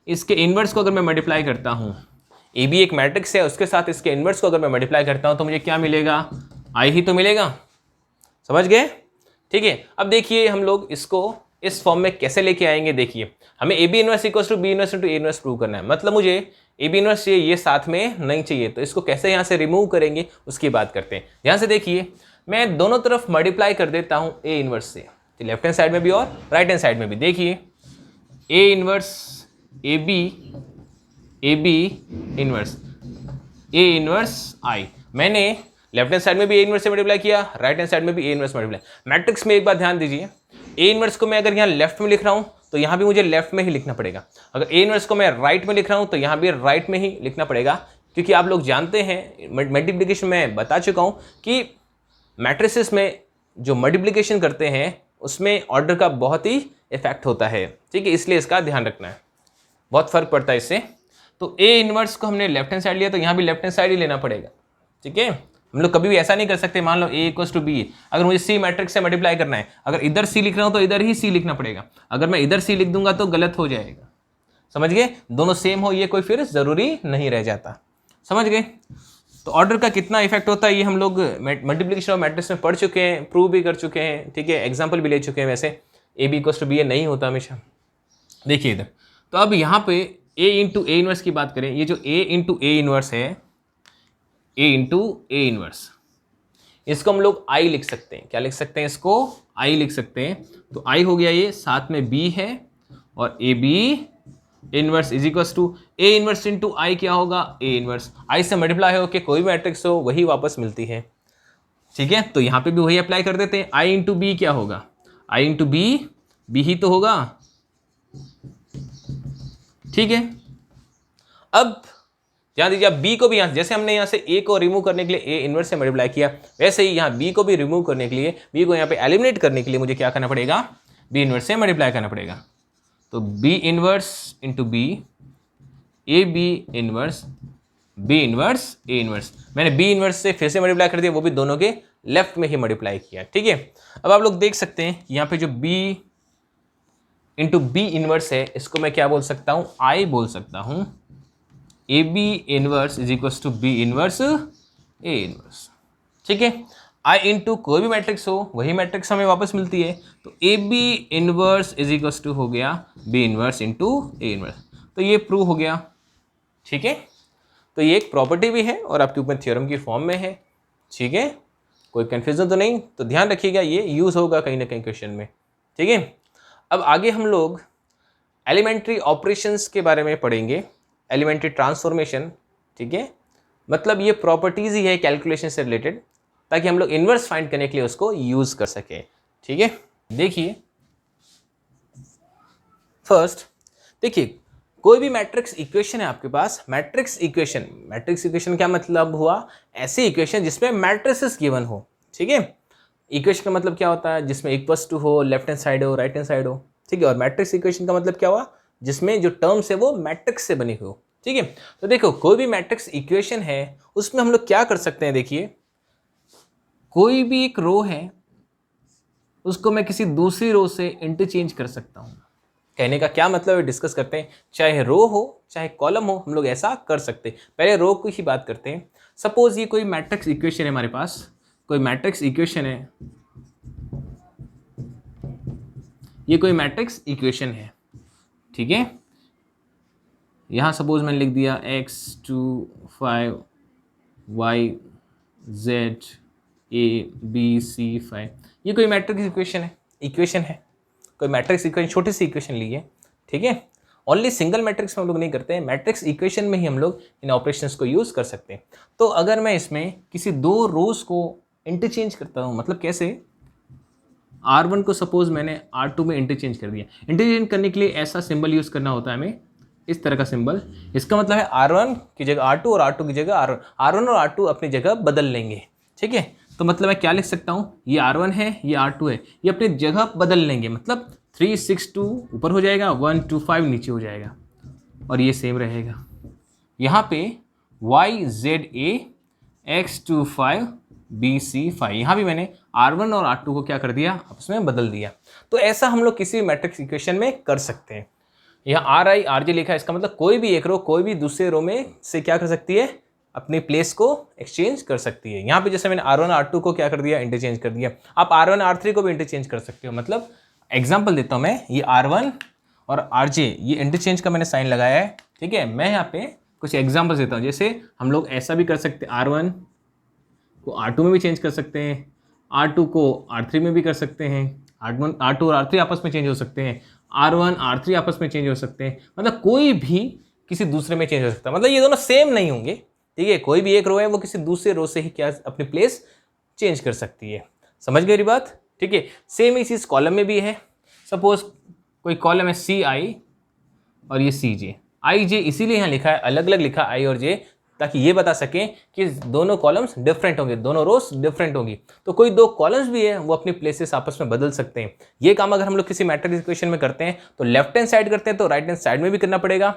इसके इन्वर्स को अगर मैं मल्टीप्लाई करता हूं, AB एक मैट्रिक्स है, उसके साथ इसके इन्वर्स को अगर मैं मल्टीप्लाई करता हूं तो मुझे क्या मिलेगा, I ही तो मिलेगा। समझ गए। ठीक है, अब देखिए हम लोग इसको इस फॉर्म में कैसे लेके आएंगे। देखिए हमें AB inverse equals to B inverse into A inverse prove करना है, मतलब मुझे AB इन्वर्स चाहिए, ये साथ में नहीं चाहिए, तो इसको कैसे यहाँ से रिमूव करेंगे उसकी बात करते हैं। ध्यान से देखिए, मैं दोनों तरफ मल्टीप्लाई कर देता हूँ A इन्वर्स से, लेफ्ट हैंड साइड में भी और राइट हैंड साइड में भी। देखिए A inverse AB inverse A inverse I, मैंने लेफ्ट हैंड साइड में भी ए इनवर्स से मल्टीप्लाई किया, राइट हैंड साइड में भी ए इनवर्स मल्टीप्लाई। मैट्रिक्स में एक बात ध्यान दीजिए, ए इनवर्स को मैं अगर यहाँ लेफ्ट में लिख रहा हूँ तो यहाँ भी मुझे लेफ्ट में ही लिखना पड़ेगा, अगर ए इनवर्स को मैं राइट में लिख रहा हूँ तो यहाँ भी राइट में ही लिखना पड़ेगा, क्योंकि आप लोग जानते हैं मल्टीप्लिकेशन में बता चुका हूँ कि मैट्रिसेस में जो मल्टीप्लिकेशन करते हैं उसमें ऑर्डर का बहुत ही इफेक्ट होता है, ठीक है, इसलिए इसका ध्यान रखना है, बहुत फर्क पड़ता है इससे। तो ए इनवर्स को हमने लेफ्ट हैंड साइड लिया तो यहाँ भी लेफ्ट हैंड साइड ही लेना पड़ेगा, ठीक है। हम लोग कभी भी ऐसा नहीं कर सकते, मान लो ए इक्वल्स टू बी, अगर मुझे सी मैट्रिक्स से मल्टीप्लाई करना है, अगर इधर सी लिख रहा हूँ तो इधर ही सी लिखना पड़ेगा, अगर मैं इधर सी लिख दूंगा तो गलत हो जाएगा, समझ गए, दोनों सेम हो ये कोई फिर जरूरी नहीं रह जाता, समझ गए। तो ऑर्डर का कितना इफेक्ट होता है ये हम लोग मल्टीप्लिकेशन ऑफ मैट्रिक्स में पढ़ चुके हैं, प्रूव भी कर चुके हैं, ठीक है, एग्जाम्पल भी ले चुके हैं। वैसे A B equals to B नहीं होता हमेशा, देखिए इधर। तो अब यहाँ पे ए इंटू ए इनवर्स की बात करें, ये जो ए इंटू ए इनवर्स है, ए इंटू ए इनवर्स, इसको हम लोग आई लिख सकते हैं, क्या लिख सकते हैं, इसको आई लिख सकते हैं। तो आई हो गया ये, साथ में बी है और A B inverse is equals to A inverse into I, क्या होगा, ए इनवर्स, आई से मल्टीप्लाई हो के कोई भी मैट्रिक्स हो वही वापस मिलती है, ठीक है। तो यहाँ पे भी वही अप्लाई कर देते हैं, आई इंटू बी क्या होगा, आई इंटू बी, बी ही तो होगा, ठीक है। अब ध्यान दीजिए, अब बी को भी यहाँ, जैसे हमने यहाँ से ए को रिमूव करने के लिए ए इनवर्स से मल्टीप्लाई किया, वैसे ही यहाँ बी को भी रिमूव करने के लिए, बी को यहाँ पे एलिमिनेट करने के लिए मुझे क्या करना पड़ेगा, बी इनवर्स से मल्टीप्लाई करना पड़ेगा। तो B inverse into B, A B inverse, B inverse A inverse, मैंने बी इनवर्स से फिर से मल्टीप्लाई कर दिया, वो भी दोनों के लेफ्ट में ही मल्टीप्लाई किया, ठीक है। अब आप लोग देख सकते हैं यहाँ पे जो बी इंटू बी इनवर्स है, इसको मैं क्या बोल सकता हूँ, आई बोल सकता हूँ, A B inverse is equals to B inverse A inverse, ठीक है। आई इंटू कोई भी मैट्रिक्स हो वही मैट्रिक्स हमें वापस मिलती है, तो A B inverse is equals to हो गया B inverse into A inverse, तो ये प्रूव हो गया, ठीक है। तो ये एक प्रॉपर्टी भी है और आपके ऊपर थ्योरम की फॉर्म में है, ठीक है, कोई कन्फ्यूजन तो नहीं, तो ध्यान रखिएगा ये यूज़ होगा कहीं ना कहीं क्वेश्चन में, ठीक है। अब आगे हम लोग एलिमेंट्री ऑपरेशंस के बारे में पढ़ेंगे, एलिमेंट्री ट्रांसफॉर्मेशन, ठीक है, मतलब ये प्रॉपर्टीज ही है कैलकुलेशन से रिलेटेड, ताकि हम लोग इन्वर्स फाइंड करने के लिए उसको यूज कर सके, ठीक है। देखिए फर्स्ट, देखिए कोई भी मैट्रिक्स इक्वेशन है आपके पास, मैट्रिक्स इक्वेशन क्या मतलब हुआ, ऐसी इक्वेशन जिसमें मैट्रिसेस गिवन हो, ठीक है। इक्वेशन का मतलब क्या होता है, जिसमें इक्वल्स टू हो, लेफ्ट हैंड साइड हो, राइट हैंड साइड हो, ठीक है। और मैट्रिक्स इक्वेशन का मतलब क्या हुआ, जिसमें जो टर्म्स है वो मैट्रिक्स से बनी हो, ठीक है। तो देखो कोई भी मैट्रिक्स इक्वेशन है उसमें हम लोग क्या कर सकते हैं, देखिए कोई भी एक रो है उसको मैं किसी दूसरी रो से इंटरचेंज कर सकता हूँ, कहने का क्या मतलब है डिस्कस करते हैं, चाहे रो हो चाहे कॉलम हो हम लोग ऐसा कर सकते हैं। पहले रो की ही बात करते हैं, सपोज ये कोई मैट्रिक्स इक्वेशन है हमारे पास, कोई मैट्रिक्स इक्वेशन है, ये कोई मैट्रिक्स इक्वेशन है, ठीक है। यहाँ सपोज मैंने लिख दिया x2 5 y z a b c 5, ये कोई मैट्रिक्स इक्वेशन है, कोई मैट्रिक्स इक्वेशन, छोटी सी इक्वेशन ली है, ठीक है। ओनली सिंगल मैट्रिक्स में हम लोग नहीं करते हैं, मैट्रिक्स इक्वेशन में ही हम लोग इन ऑपरेशंस को यूज़ कर सकते हैं। तो अगर मैं इसमें किसी दो रोज को इंटरचेंज करता हूँ, मतलब कैसे, R1 को सपोज मैंने R2 में इंटरचेंज कर दिया, इंटरचेंज करने के लिए ऐसा सिंबल यूज़ करना होता है हमें, इस तरह का सिंबल, इसका मतलब है R1 की जगह R2 और R2 की जगह R1 और R2 अपनी जगह बदल लेंगे, ठीक है। तो मतलब मैं क्या लिख सकता हूँ, ये R1 है ये R2 है, ये अपनी जगह बदल लेंगे, मतलब 3 6 2 ऊपर हो जाएगा, 1 2 5 नीचे हो जाएगा, और ये सेम रहेगा। यहाँ पे y z a x2 5 b c 5, यहाँ भी मैंने R1 और R2 को क्या कर दिया, आपस में बदल दिया। तो ऐसा हम लोग किसी भी मैट्रिक्स इक्वेशन में कर सकते हैं। यहाँ R i R j लिखा है, इसका मतलब कोई भी एक रो कोई भी दूसरे रो में से क्या कर सकती है, अपनी प्लेस को एक्सचेंज कर सकती है। यहाँ पे जैसे मैंने R1 R2 को क्या कर दिया, इंटरचेंज कर दिया, आप R1 R3 को भी इंटरचेंज कर सकते हो। मतलब एग्जांपल देता हूँ मैं, ये R1 और RJ ये इंटरचेंज का मैंने साइन लगाया है, ठीक है। मैं यहाँ पे कुछ एग्जांपल्स देता हूँ, जैसे हम लोग ऐसा भी कर सकते हैं, R1 को R2 में भी चेंज कर सकते हैं, R2 को R3 में भी कर सकते हैं, R2 और R3 आपस में चेंज हो सकते हैं, R1 R3 आपस में चेंज हो सकते हैं, मतलब कोई भी किसी दूसरे में चेंज हो सकता है। मतलब ये दोनों सेम नहीं होंगे, ठीक है, कोई भी एक रो है वो किसी दूसरे रो से ही क्या अपनी प्लेस चेंज कर सकती है। समझ गए मेरी बात? ठीक है, सेम ही चीज़ कॉलम में भी है। सपोज कोई कॉलम है सी आई और ये सी जे, आई जे इसीलिए यहाँ लिखा है, अलग अलग लिखा आई और जे, ताकि ये बता सकें कि दोनों कॉलम्स डिफरेंट होंगे, दोनों रोज डिफरेंट होंगी। तो कोई दो कॉलम्स भी है वो अपनी प्लेसेस आपस में बदल सकते हैं। ये काम अगर हम लोग किसी मैट्रिक्स इक्वेशन में करते हैं तो लेफ्ट हैंड साइड करते हैं तो राइट हैंड साइड में भी करना पड़ेगा।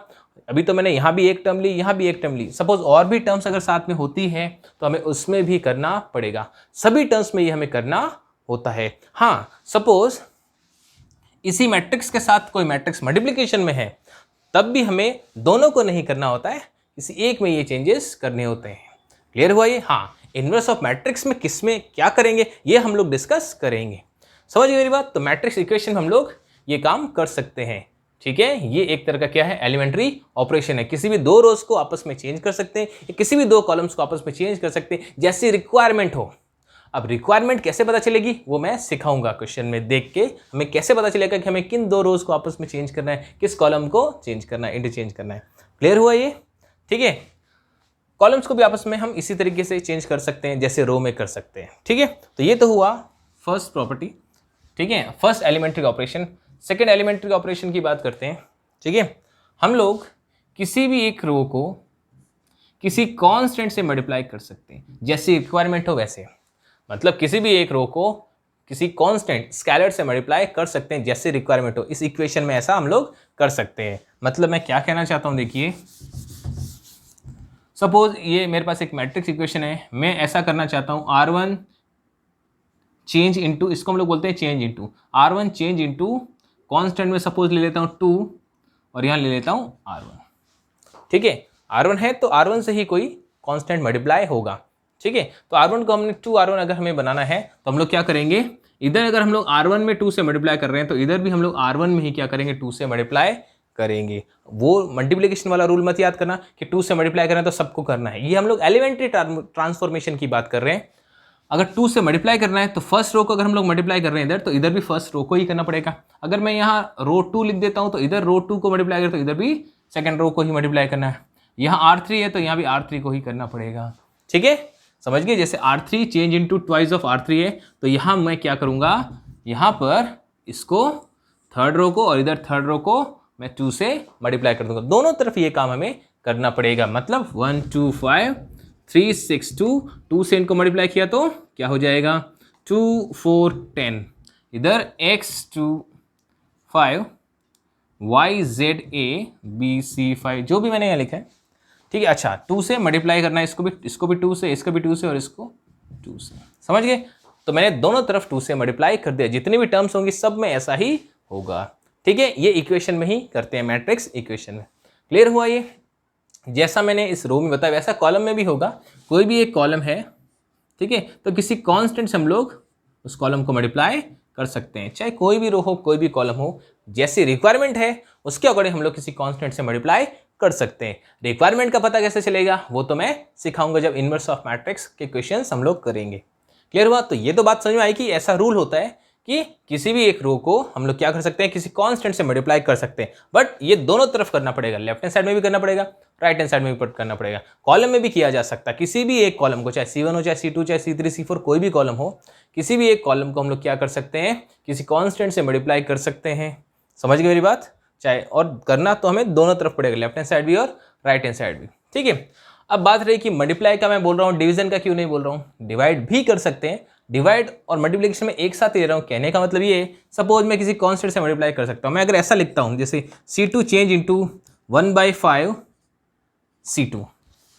अभी तो मैंने यहाँ भी एक टर्म ली, यहाँ भी एक टर्म ली, सपोज और भी टर्म्स अगर साथ में होती है तो हमें उसमें भी करना पड़ेगा। सभी टर्म्स में ये हमें करना होता है। हाँ, सपोज इसी मैट्रिक्स के साथ कोई मैट्रिक्स मल्टीप्लिकेशन में है तब भी हमें दोनों को नहीं करना होता है, किसी एक में ये चेंजेस करने होते हैं। क्लियर हुआ ये? हाँ, इनवर्स ऑफ मैट्रिक्स में किस में क्या करेंगे ये हम लोग डिस्कस करेंगे। समझ गए मेरी बात? तो मैट्रिक्स इक्वेशन हम लोग ये काम कर सकते हैं। ठीक है, ये एक तरह का क्या है, एलिमेंट्री ऑपरेशन है। किसी भी दो रोज को आपस में चेंज कर सकते हैं या किसी भी दो कॉलम्स को आपस में चेंज कर सकते हैं जैसी रिक्वायरमेंट हो। अब रिक्वायरमेंट कैसे पता चलेगी वो मैं सिखाऊंगा क्वेश्चन में देख के, हमें कैसे पता चलेगा कि हमें किन दो रोज को आपस में चेंज करना है, किस कॉलम को चेंज करना है, इंटरचेंज करना है। क्लियर हुआ ये? ठीक है, कॉलम्स को भी आपस में हम इसी तरीके से चेंज कर सकते हैं जैसे रो में कर सकते हैं। ठीक है, तो ये तो हुआ फर्स्ट प्रॉपर्टी। ठीक है, first elementary operation. Second elementary operation की बात करते हैं। ठीक है, हम लोग किसी भी एक रो को किसी कांस्टेंट से मल्टीप्लाई कर सकते हैं जैसी रिक्वायरमेंट हो वैसे। मतलब किसी भी एक रो को किसी कांस्टेंट स्केलर से मल्टीप्लाई कर सकते हैं जैसे रिक्वायरमेंट हो। इस इक्वेशन में ऐसा हम लोग कर सकते हैं। मतलब मैं क्या कहना चाहता हूं, देखिए सपोज ये मेरे पास एक मैट्रिक्स इक्वेशन है, मैं ऐसा करना चाहता हूं R1 चेंज इनटू, इसको हम लोग बोलते हैं change into, R1 change into constant में सपोज ले लेता हूं 2 और यहां ले लेता हूं R1। ठीक है, R1 है तो R1 से ही कोई कांस्टेंट मल्टीप्लाई होगा। ठीक है, तो R1 को हमने 2R1 अगर हमें बनाना है तो हम लोग क्या करेंगे, इधर अगर हम लोग R1 में 2 से मल्टीप्लाई कर रहे हैं तो इधर भी हम लोग R1 में ही क्या करेंगे, 2 से मल्टीप्लाई करेंगे। वो मल्टीप्लिकेशन वाला रूल मत याद करना कि 2 से मल्टीप्लाई करना है तो सबको करना है। ये हम लोग एलिमेंट्री ट्रांसफॉर्मेशन की बात कर रहे हैं। अगर 2 से मल्टीप्लाई करना है तो फर्स्ट रो को अगर हम लोग मल्टीप्लाई कर रहे हैं इधर, तो इधर भी फर्स्ट रो को ही करना पड़ेगा। अगर मैं यहाँ रो 2 लिख देता हूँ तो इधर रो 2 को मल्टीप्लाई कर तो इधर भी सेकंड रो को ही मल्टीप्लाई करना है। यहाँ R3 है तो यहाँ भी R3 को ही करना पड़ेगा। ठीक है, समझ गए? जैसे R3 change into twice of R3 है तो यहाँ मैं क्या करूँगा, यहाँ पर इसको थर्ड रो को और इधर थर्ड रो को मैं 2 से मल्टीप्लाई कर दूंगा। दोनों तरफ ये काम हमें करना पड़ेगा। मतलब 1 2 5 3 6 2 से इनको मल्टीप्लाई किया तो क्या हो जाएगा, 2 4 10, इधर x 2 5 y z a b c 5, जो भी मैंने यहाँ लिखा है। ठीक है, अच्छा 2 से मल्टीप्लाई करना है, इसको भी 2 से, इसको भी 2 से और इसको 2 से। समझ गए? तो मैंने दोनों तरफ 2 से मल्टीप्लाई कर दिया। जितनी भी टर्म्स होंगी सब में ऐसा ही होगा। ठीक है, ये इक्वेशन में ही करते हैं, मैट्रिक्स इक्वेशन में। क्लियर हुआ ये? जैसा मैंने इस रो में बताया वैसा कॉलम में भी होगा। कोई भी एक कॉलम है, ठीक है, तो किसी कांस्टेंट से हम लोग उस कॉलम को मल्टीप्लाई कर सकते हैं, चाहे कोई भी रो हो कोई भी कॉलम हो, जैसी रिक्वायरमेंट है उसके अकॉर्डिंग हम लोग किसी कांस्टेंट से मल्टीप्लाई कर सकते हैं। रिक्वायरमेंट का पता कैसे चलेगा वो तो मैं सिखाऊंगा जब इनवर्स ऑफ मैट्रिक्स के क्वेश्चंस हम लोग करेंगे। क्लियर हुआ? तो ये तो बात समझ में आई कि ऐसा रूल होता है कि किसी भी एक रो को हम लोग क्या कर सकते हैं, किसी कांस्टेंट से मल्टीप्लाई कर सकते हैं। बट ये दोनों तरफ करना पड़ेगा, लेफ्ट हैंड साइड में भी करना पड़ेगा, राइट हैंड साइड में भी करना पड़ेगा। कॉलम में भी किया जा सकता है, किसी भी एक कॉलम को, चाहे C1 हो, चाहे C2, चाहे C3, C4, कोई भी कॉलम हो, किसी भी एक कॉलम को हम लोग क्या कर सकते हैं, किसी कांस्टेंट से मल्टीप्लाई कर सकते हैं। समझ गए मेरी बात? चाहे, और करना तो हमें दोनों तरफ पड़ेगा, लेफ्ट हैंड साइड भी और राइट हैंड साइड भी। ठीक है, अब बात रही कि मल्टीप्लाई का मैं बोल रहा हूँ, डिवीजन का क्यों नहीं बोल रहा हूँ। डिवाइड भी कर सकते हैं, डिवाइड और मल्टीप्लिकेशन में एक साथ ले रहा हूँ। कहने का मतलब ये है, सपोज मैं किसी कांस्टेंट से मल्टीप्लाई कर सकता हूँ। मैं अगर ऐसा लिखता हूँ जैसे C2 चेंज इनटू 1/5 C2,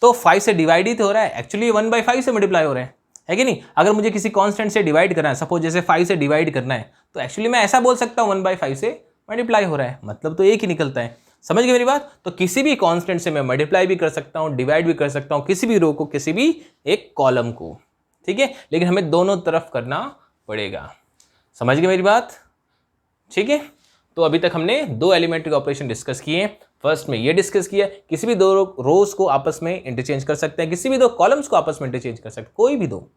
तो 5 से डिवाइड ही तो हो रहा है, एक्चुअली 1/5 से मल्टीप्लाई हो रहा है कि नहीं। अगर मुझे किसी कांस्टेंट से डिवाइड करना है, सपोज जैसे 5 से डिवाइड करना है, तो एक्चुअली मैं ऐसा बोल सकता हूँ 1/5 से मल्टीप्लाई हो रहा है, मतलब तो एक ही निकलता है। समझ गए मेरी बात? तो किसी भी कांस्टेंट से मैं मल्टीप्लाई भी कर सकता हूँ, डिवाइड भी कर सकता हूँ, किसी भी रो को, किसी भी एक कॉलम को। ठीक है, लेकिन हमें दोनों तरफ करना पड़ेगा। समझ गए मेरी बात? ठीक है, तो अभी तक हमने दो एलिमेंट्री ऑपरेशन डिस्कस किए। फर्स्ट में ये डिस्कस किया, किसी भी दो रोज को आपस में इंटरचेंज कर सकते हैं, किसी भी दो कॉलम्स को आपस में इंटरचेंज कर सकते हैं, कोई भी दो।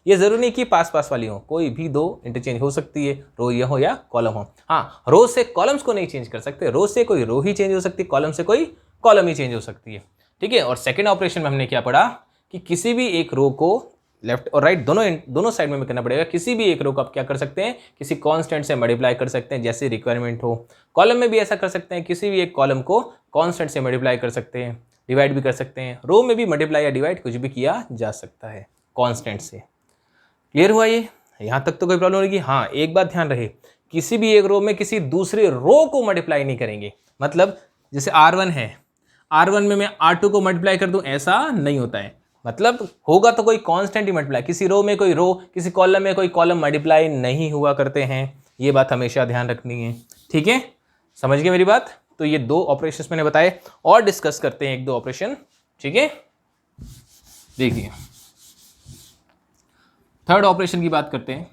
ये जरूरी नहीं कि पास पास वाली हो, कोई भी दो इंटरचेंज हो सकती है, रो ये हो या कॉलम हो। हाँ, रो से कॉलम्स को नहीं चेंज कर सकते, रो से कोई रो ही चेंज हो सकती है, कॉलम से कोई कॉलम ही चेंज हो सकती है। ठीक है। और सेकेंड ऑपरेशन में हमने क्या पढ़ा कि किसी भी एक रो को लेफ्ट और राइट दोनों साइड में करना पड़ेगा। किसी भी एक रो को आप क्या कर सकते हैं, किसी कांस्टेंट से मल्टीप्लाई कर सकते हैं जैसे रिक्वायरमेंट हो। कॉलम में भी ऐसा कर सकते हैं, किसी भी एक कॉलम को कांस्टेंट से मल्टीप्लाई कर सकते हैं, डिवाइड भी कर सकते हैं। रो में भी मल्टीप्लाई या डिवाइड कुछ भी किया जा सकता है कांस्टेंट से। क्लियर हुआ ये? यहाँ तक तो कोई प्रॉब्लम नहीं। हाँ, एक बात ध्यान रहे, किसी भी एक रो में किसी दूसरे रो को मल्टीप्लाई नहीं करेंगे। मतलब जैसे R1 है, R1 में मैं R2 को मल्टीप्लाई कर दूं, ऐसा नहीं होता है। मतलब होगा तो कोई कांस्टेंट ही मल्टीप्लाई, किसी रो में कोई रो, किसी कॉलम में कोई कॉलम मल्टीप्लाई नहीं हुआ करते हैं। ये बात हमेशा ध्यान रखनी है, ठीक है। समझ गए मेरी बात? तो ये दो ऑपरेशंस मैंने बताए, और डिस्कस करते हैं एक दो ऑपरेशन, ठीक है। देखिए थर्ड ऑपरेशन की बात करते हैं।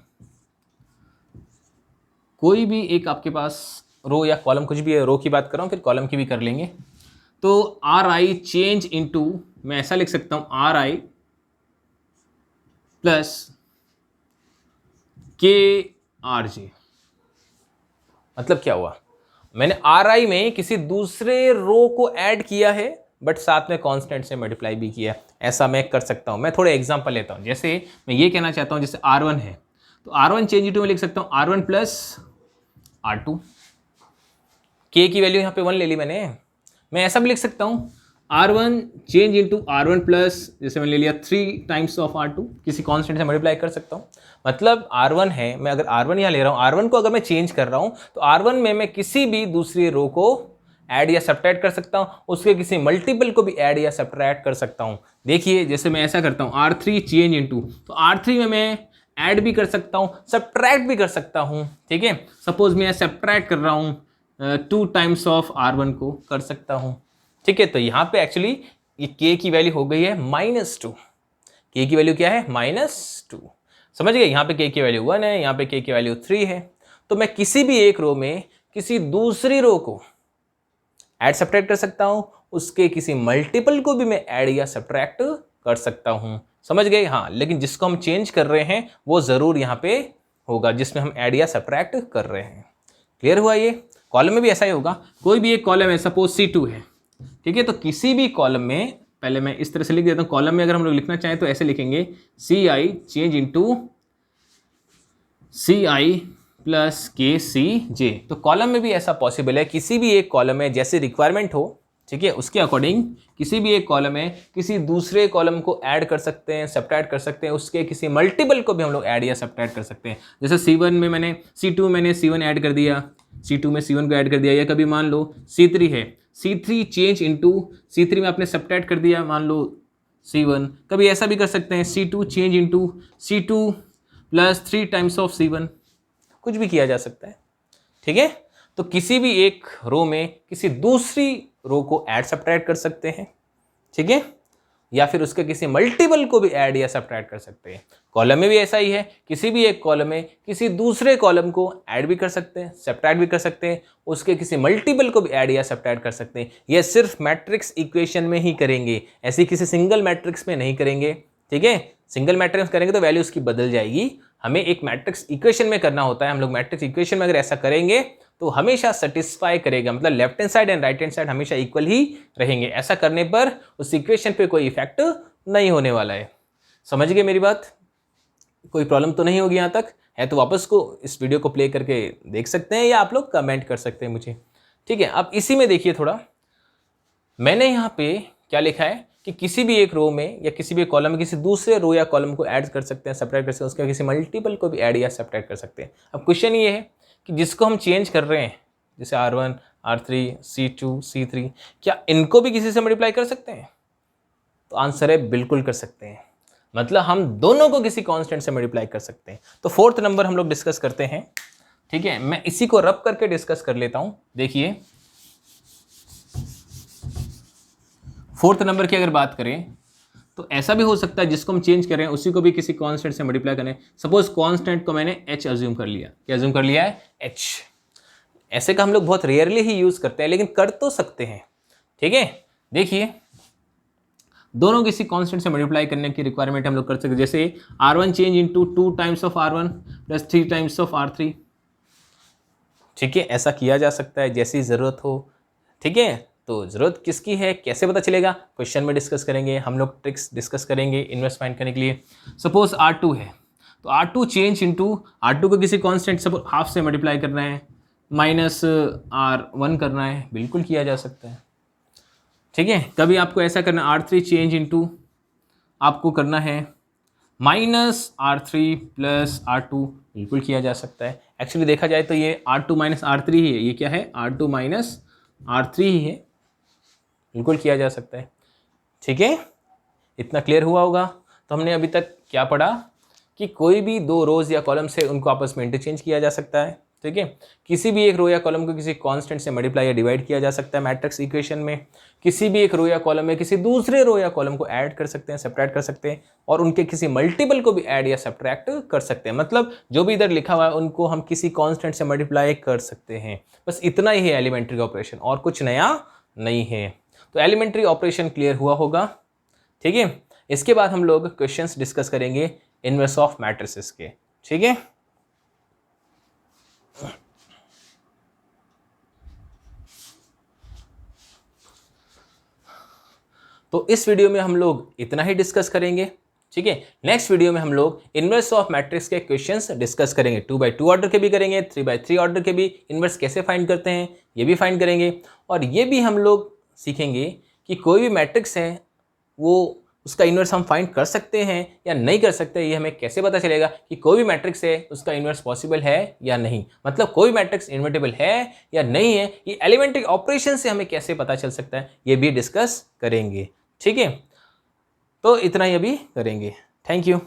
कोई भी एक आपके पास रो या कॉलम, कुछ भी है, रो की बात कर रहा हूँ, फिर कॉलम की भी कर लेंगे। तो आर आई चेंज इनटू, मैं ऐसा लिख सकता हूं, आर आई प्लस के आर जे। मतलब क्या हुआ, मैंने आर आई में किसी दूसरे रो को ऐड किया है, बट साथ में कांस्टेंट से मल्टीप्लाई भी किया। ऐसा मैं कर सकता हूं। मैं थोड़े एग्जांपल लेता हूं। जैसे मैं ये कहना चाहता हूं, जैसे R1 है तो R1 चेंज इनटू में लिख सकता हूं R1 प्लस R2। के की वैल्यू यहां पे 1 ले ली मैंने। मैं ऐसा भी लिख सकता हूं R1 change into R1 plus, जैसे मैंने ले लिया 3 टाइम्स ऑफ R2, किसी कांस्टेंट से मल्टीप्लाई कर सकता हूं। मतलब R1 है, मैं अगर R1 यहाँ ले रहा हूं, R1 को अगर मैं चेंज कर रहा हूं तो R1 में मैं किसी भी दूसरी रो को ऐड या सब्ट्रैक्ट कर सकता हूं, उसके किसी मल्टीपल को भी ऐड या सब्ट्रैक्ट कर सकता हूं। देखिए जैसे मैं ऐसा करता हूं R3 चेंज इनटू, तो R3 में मैं ऐड भी कर सकता हूं, सब्ट्रैक्ट भी कर सकता हूं, ठीक है। सपोज मैं सब्ट्रैक्ट कर रहा हूं 2 टाइम्स ऑफ R1 को कर सकता हूं, ठीक है। तो यहाँ पे एक्चुअली ये k की वैल्यू हो गई है -2। k की वैल्यू क्या है? -2। समझ गए? यहाँ पे k की वैल्यू 1 है, यहाँ पे k की वैल्यू 3 है। तो मैं किसी भी एक रो में किसी दूसरी रो को ऐड सब्ट्रैक्ट कर सकता हूं, उसके किसी मल्टीपल को भी मैं ऐड या सब्ट्रैक्ट कर सकता हूं। समझ गए? हाँ, लेकिन जिसको हम चेंज कर रहे हैं वो जरूर यहाँ पे होगा जिसमें हम ऐड या सब्ट्रैक्ट कर रहे हैं। क्लियर हुआ? ये कॉलम में भी ऐसा ही होगा। कोई भी एक कॉलम है, सपोज C2 है, ठीक है। तो किसी भी कॉलम में, पहले मैं इस तरह से लिख देता हूं, कॉलम में अगर हम लोग लिखना चाहें तो ऐसे लिखेंगे CI change into CI plus KCJ। तो कॉलम में भी ऐसा पॉसिबल है, किसी भी एक कॉलम में जैसे रिक्वायरमेंट हो, ठीक है, उसके अकॉर्डिंग किसी भी एक कॉलम में किसी दूसरे कॉलम को ऐड कर सकते हैं, सब्ट्रैक्ट कर सकते हैं, उसके किसी मल्टीपल को भी हम लोग ऐड या सब्ट्रैक्ट कर सकते हैं। जैसे C2 में मैंने C1 ऐड कर दिया, C2 में C1 को ऐड कर दिया, या कभी मान लो C3 है, C3 चेंज इनटू C3 में आपने सब्ट्रैक्ट कर दिया, मान लो C1। कभी ऐसा भी कर सकते हैं C2 change into C2 plus 3 times of C1, कुछ भी किया जा सकता है, ठीक है। तो किसी भी एक रो में किसी दूसरी रो को ऐड सब्ट्रैक्ट कर सकते हैं, ठीक है, या फिर उसके किसी मल्टीपल को भी ऐड या सब्ट्रैक्ट कर सकते हैं। कॉलम में भी ऐसा ही है, किसी भी एक कॉलम में किसी दूसरे कॉलम को ऐड भी कर सकते हैं, सब्ट्रैक्ट भी कर सकते हैं, उसके किसी मल्टीपल को भी ऐड या सब्ट्रैक्ट कर सकते हैं। यह सिर्फ मैट्रिक्स इक्वेशन में ही करेंगे, ऐसी किसी सिंगल मैट्रिक्स में नहीं करेंगे, ठीक है। सिंगल मैट्रिक्स करेंगे तो वैल्यू उसकी बदल जाएगी। हमें एक मैट्रिक्स इक्वेशन में करना होता है। हम लोग मैट्रिक्स इक्वेशन में अगर ऐसा करेंगे तो हमेशा सेटिस्फाई करेगा, मतलब left hand side and right hand side हमेशा इक्वल ही रहेंगे। ऐसा करने पर उस इक्वेशन पे कोई इफेक्ट नहीं होने वाला है। समझ गए मेरी बात? कोई प्रॉब्लम तो नहीं होगी यहाँ तक? है तो वापस को इस वीडियो को प्ले करके देख सकते हैं, या आप लोग कमेंट कर सकते हैं मुझे, ठीक है। अब इसी में देखिए थोड़ा, मैंने यहाँ पे क्या लिखा है कि किसी भी एक रो में या किसी भी कॉलम में किसी दूसरे रो या कॉलम को ऐड कर सकते हैं, सब्ट्रैक्ट कर सकते हैं, उसके किसी मल्टीपल को भी ऐड या सब्ट्रैक्ट कर सकते हैं। अब क्वेश्चन ये है कि जिसको हम चेंज कर रहे हैं, जैसे R1, R3, C2, C3, क्या इनको भी किसी से मल्टीप्लाई कर सकते हैं? तो आंसर है बिल्कुल कर सकते हैं। मतलब हम दोनों को किसी कांस्टेंट से मल्टीप्लाई कर सकते हैं। तो फोर्थ नंबर हम लोग डिस्कस करते हैं, ठीक है। मैं इसी को रब करके डिस्कस कर लेता हूं। देखिए फोर्थ नंबर की अगर बात करें तो ऐसा भी हो सकता है जिसको हम चेंज करें उसी को भी किसी कांस्टेंट से मल्टीप्लाई करें। सपोज कांस्टेंट को मैंने h अज्यूम कर लिया। क्या अज्यूम कर लिया है? h। ऐसे का हम लोग बहुत रेयरली ही यूज करते हैं, लेकिन कर तो सकते हैं, ठीक है। देखिए दोनों किसी कांस्टेंट से मल्टीप्लाई करने की रिक्वायरमेंट हम लोग कर सकते हैं। जैसे R1 change into 2 times of R1 plus 3 times of R3, ठीक है। ऐसा किया जा सकता है जैसी ज़रूरत हो, ठीक है। तो ज़रूरत किसकी है, कैसे पता चलेगा, क्वेश्चन में डिस्कस करेंगे हम लोग, ट्रिक्स डिस्कस करेंगे इन्वर्स फाइंड करने के लिए। सपोज R2 है, तो R2 चेंज इनटू, R2 को किसी कांस्टेंट सपोज हाफ से मल्टीप्लाई करना है, माइनस R1 करना है, बिल्कुल किया जा सकता है। ठीक है, कभी आपको ऐसा करना R3 चेंज इनटू आपको करना है माइनस R3 प्लस R2, बिल्कुल किया जा सकता है। एक्चुअली देखा जाए तो ये R2 माइनस R3 ही है, ये क्या है, R2 माइनस R3 ही है, बिल्कुल किया जा सकता है। ठीक है, इतना क्लियर हुआ होगा। तो हमने अभी तक क्या पढ़ा कि कोई भी दो रोज या कॉलम से उनको आपस में इंटरचेंज किया जा सकता है। ठीक है, किसी भी एक रो या कॉलम को किसी कांस्टेंट से मल्टीप्लाई या डिवाइड किया जा सकता है मैट्रिक्स इक्वेशन में। किसी भी एक रो या कॉलम में किसी दूसरे रो या कॉलम को ऐड कर सकते हैं, सब्ट्रैक्ट कर सकते हैं, और उनके किसी मल्टीपल को भी ऐड या सब्ट्रैक्ट कर सकते हैं। मतलब जो भी इधर लिखा हुआ है उनको हम किसी कांस्टेंट से मल्टीप्लाई कर सकते हैं। बस इतना ही है एलिमेंट्री ऑपरेशन, और कुछ नया नहीं है। तो एलिमेंट्री ऑपरेशन क्लियर हुआ होगा। ठीक है, इसके बाद हम लोग क्वेश्चंस डिस्कस करेंगे इनवर्स ऑफ मैट्रिसेस के। ठीक है, तो इस वीडियो में हम लोग इतना ही डिस्कस करेंगे। ठीक है, नेक्स्ट वीडियो में हम लोग इनवर्स ऑफ मैट्रिक्स के क्वेश्चंस डिस्कस करेंगे। 2x2 ऑर्डर के भी करेंगे, 3x3 ऑर्डर के भी इनवर्स कैसे फाइंड करते हैं ये भी फाइंड करेंगे। और ये भी हम लोग सीखेंगे कि कोई भी मैट्रिक्स है वो उसका इन्वर्स हम फाइंड कर सकते हैं या नहीं कर सकते, ये हमें कैसे पता चलेगा कि कोई भी मैट्रिक्स है उसका इन्वर्स पॉसिबल है या नहीं, मतलब कोई मैट्रिक्स इन्वर्टेबल है या नहीं है, ये एलिमेंट्री ऑपरेशन से हमें कैसे पता चल सकता है, ये भी डिस्कस करेंगे। ठीक है, तो इतना ही अभी करेंगे। Thank you.